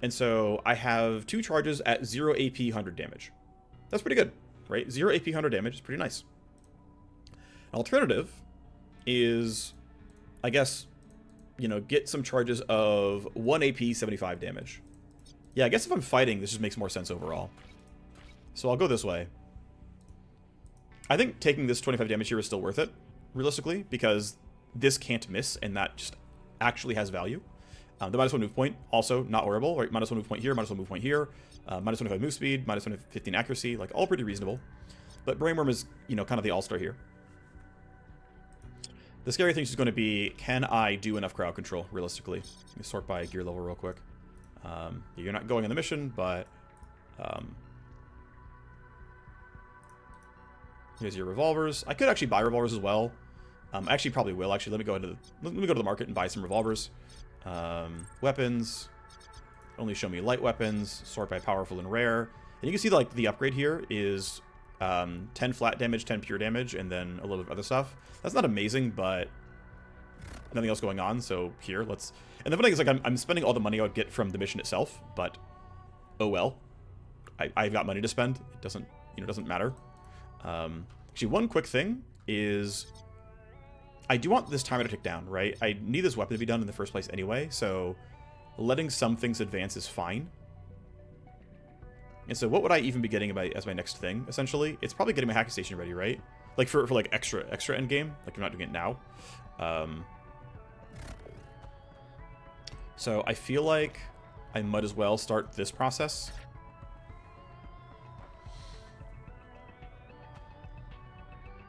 And so I have 2 charges at 0 AP 100 damage. That's pretty good, right? 0 AP 100 damage is pretty nice. An alternative is, I guess, you know, get some charges of 1 AP 75 damage. Yeah, I guess if I'm fighting, this just makes more sense overall. So I'll go this way. I think taking this 25 damage here is still worth it, realistically, because this can't miss, and that just actually has value. The -1 move point, also not horrible, right? -1 move point here, -1 move point here, -25 move speed, -15 accuracy, like all pretty reasonable. But Brainworm is, you know, kind of the all-star here. The scary thing is going to be, can I do enough crowd control, realistically? Let me sort by gear level real quick. You're not going on the mission, but... here's your revolvers. I could actually buy revolvers as well. I actually probably will, actually. Let me go to the market and buy some revolvers. Weapons. Only show me light weapons. Sort by powerful and rare. And you can see, like, the upgrade here is 10 flat damage, 10 pure damage, and then a little bit of other stuff. That's not amazing, but nothing else going on, so here, let's... And the funny thing is, like, I'm spending all the money I would get from the mission itself, but oh well. I've got money to spend. It doesn't, you know, doesn't matter. Actually, one quick thing is... I do want this timer to tick down, right? I need this weapon to be done in the first place anyway, so letting some things advance is fine. And so what would I even be getting as my next thing, essentially? It's probably getting my hacking station ready, right? Like, for like, extra endgame. Like, I'm not doing it now. So I feel like I might as well start this process.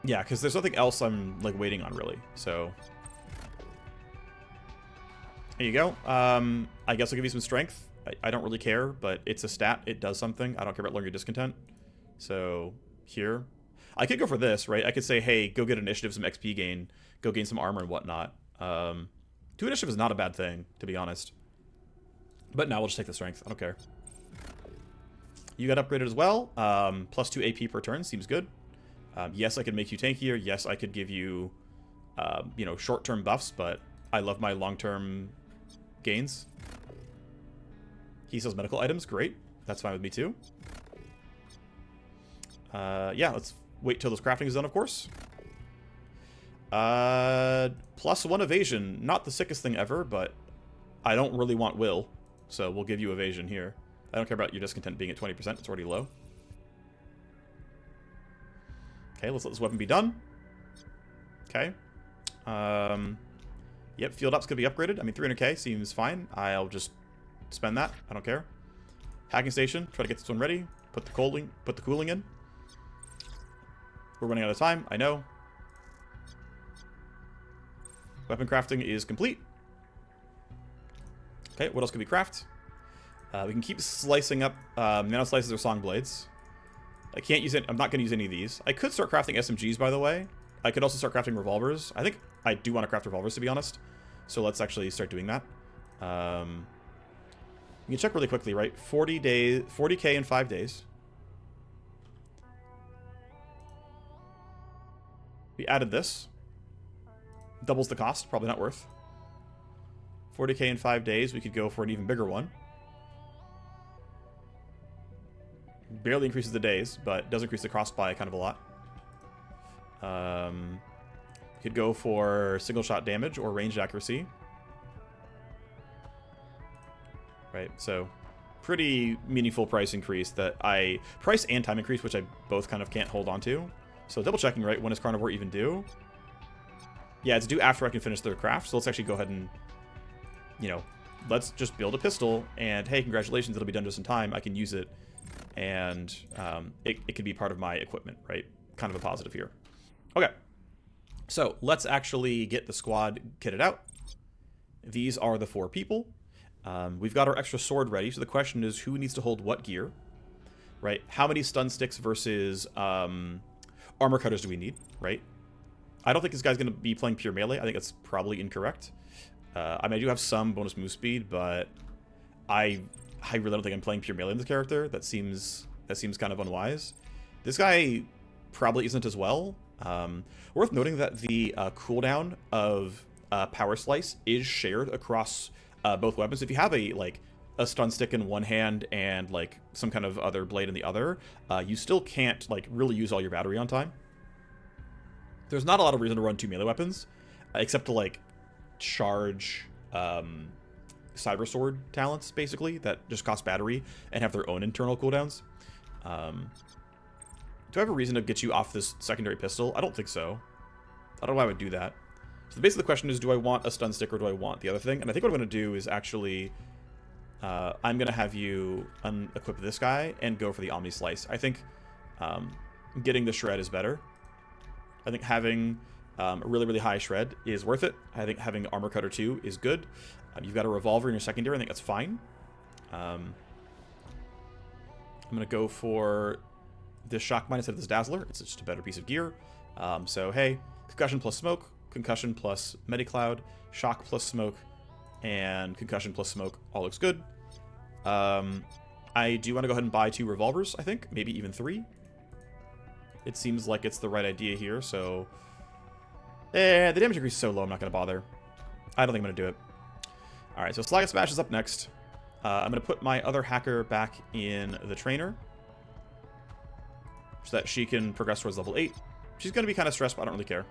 Yeah, because there's nothing else I'm, like, waiting on, really. So... There you go. I guess I'll give you some strength. I don't really care, but it's a stat. It does something. I don't care about lowering your discontent. So, here. I could go for this, right? I could say, hey, go get initiative, some XP gain. Go gain some armor and whatnot. 2 initiative is not a bad thing, to be honest. But now we'll just take the strength. I don't care. You got upgraded as well. Plus 2 AP per turn. Seems good. Yes, I could make you tankier. Yes, I could give you, you know, short-term buffs, but I love my long-term gains. He sells medical items. Great. That's fine with me, too. Yeah, let's wait till this crafting is done, of course. Plus 1 evasion. Not the sickest thing ever, but I don't really want will, so we'll give you evasion here. I don't care about your discontent being at 20%. It's already low. Okay, let's let this weapon be done. Okay. Yep, field up's gonna be upgraded. I mean, 300k seems fine. I'll just spend that. I don't care. Hacking station. Try to get this one ready. Put the cooling in. We're running out of time. I know. Weapon crafting is complete. Okay, what else can we craft? We can keep slicing up nano slices or song blades. I can't use it. I'm not going to use any of these. I could start crafting SMGs, by the way. I could also start crafting revolvers. I think I do want to craft revolvers, to be honest. So let's actually start doing that. You can check really quickly, right? 40k in 5 days. We added this. Doubles the cost. Probably not worth. 40k in 5 days. We could go for an even bigger one. Barely increases the days, but does increase the cost by kind of a lot. Could go for single shot damage or ranged accuracy. Right, so pretty meaningful price increase that price and time increase, which I both kind of can't hold on to. So double checking, right? When does Carnivore even due? Yeah, it's due after I can finish the craft. So let's actually go ahead and, you know, let's just build a pistol. And hey, congratulations, it'll be done just in time. I can use it. And it could be part of my equipment, right? Kind of a positive here. Okay. So let's actually get the squad kitted out. These are the 4 people. We've got our extra sword ready. So the question is, who needs to hold what gear? Right? How many stun sticks versus armor cutters do we need? Right? I don't think this guy's going to be playing pure melee. I think that's probably incorrect. I mean, I do have some bonus move speed, but I really don't think I'm playing pure melee in this character. That seems kind of unwise. This guy probably isn't as well. Worth noting that the cooldown of Power Slice is shared across both weapons. If you have a stun stick in one hand and like some kind of other blade in the other, you still can't like really use all your battery on time. There's not a lot of reason to run 2 melee weapons, except to like charge Cyber Sword talents, basically, that just cost battery and have their own internal cooldowns. Do I have a reason to get you off this secondary pistol? I don't think so. I don't know why I would do that. So basically the question is, do I want a stun stick or do I want the other thing? And I think what I'm going to do is actually, I'm going to have you unequip this guy and go for the Omni Slice. I think getting the Shred is better. I think having really, really high shred is worth it. I think having Armor Cutter 2 is good. You've got a Revolver in your secondary. I think that's fine. I'm going to go for this Shock Mine instead of this Dazzler. It's just a better piece of gear. So, hey, Concussion plus Smoke, Concussion plus Medicloud, Shock plus Smoke, and Concussion plus Smoke. All looks good. I do want to go ahead and buy 2 Revolvers, I think. Maybe even 3. It seems like it's the right idea here, so... the damage increase is so low, I'm not going to bother. I don't think I'm going to do it. Alright, so Slag Smash is up next. I'm going to put my other hacker back in the trainer, so that she can progress towards level 8. She's going to be kind of stressed, but I don't really care.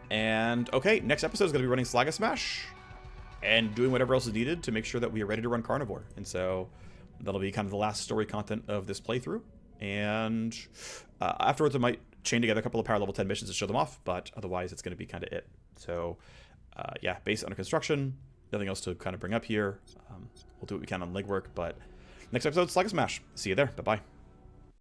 And, okay, next episode is going to be running Slag Smash, and doing whatever else is needed to make sure that we are ready to run Carnivore. And so, that'll be kind of the last story content of this playthrough. And afterwards, I might chain together a couple of power level 10 missions to show them off, but otherwise, it's going to be kind of it. So, yeah, base under construction. Nothing else to kind of bring up here. We'll do what we can on legwork, but next episode, Slag Smash. See you there. Bye-bye.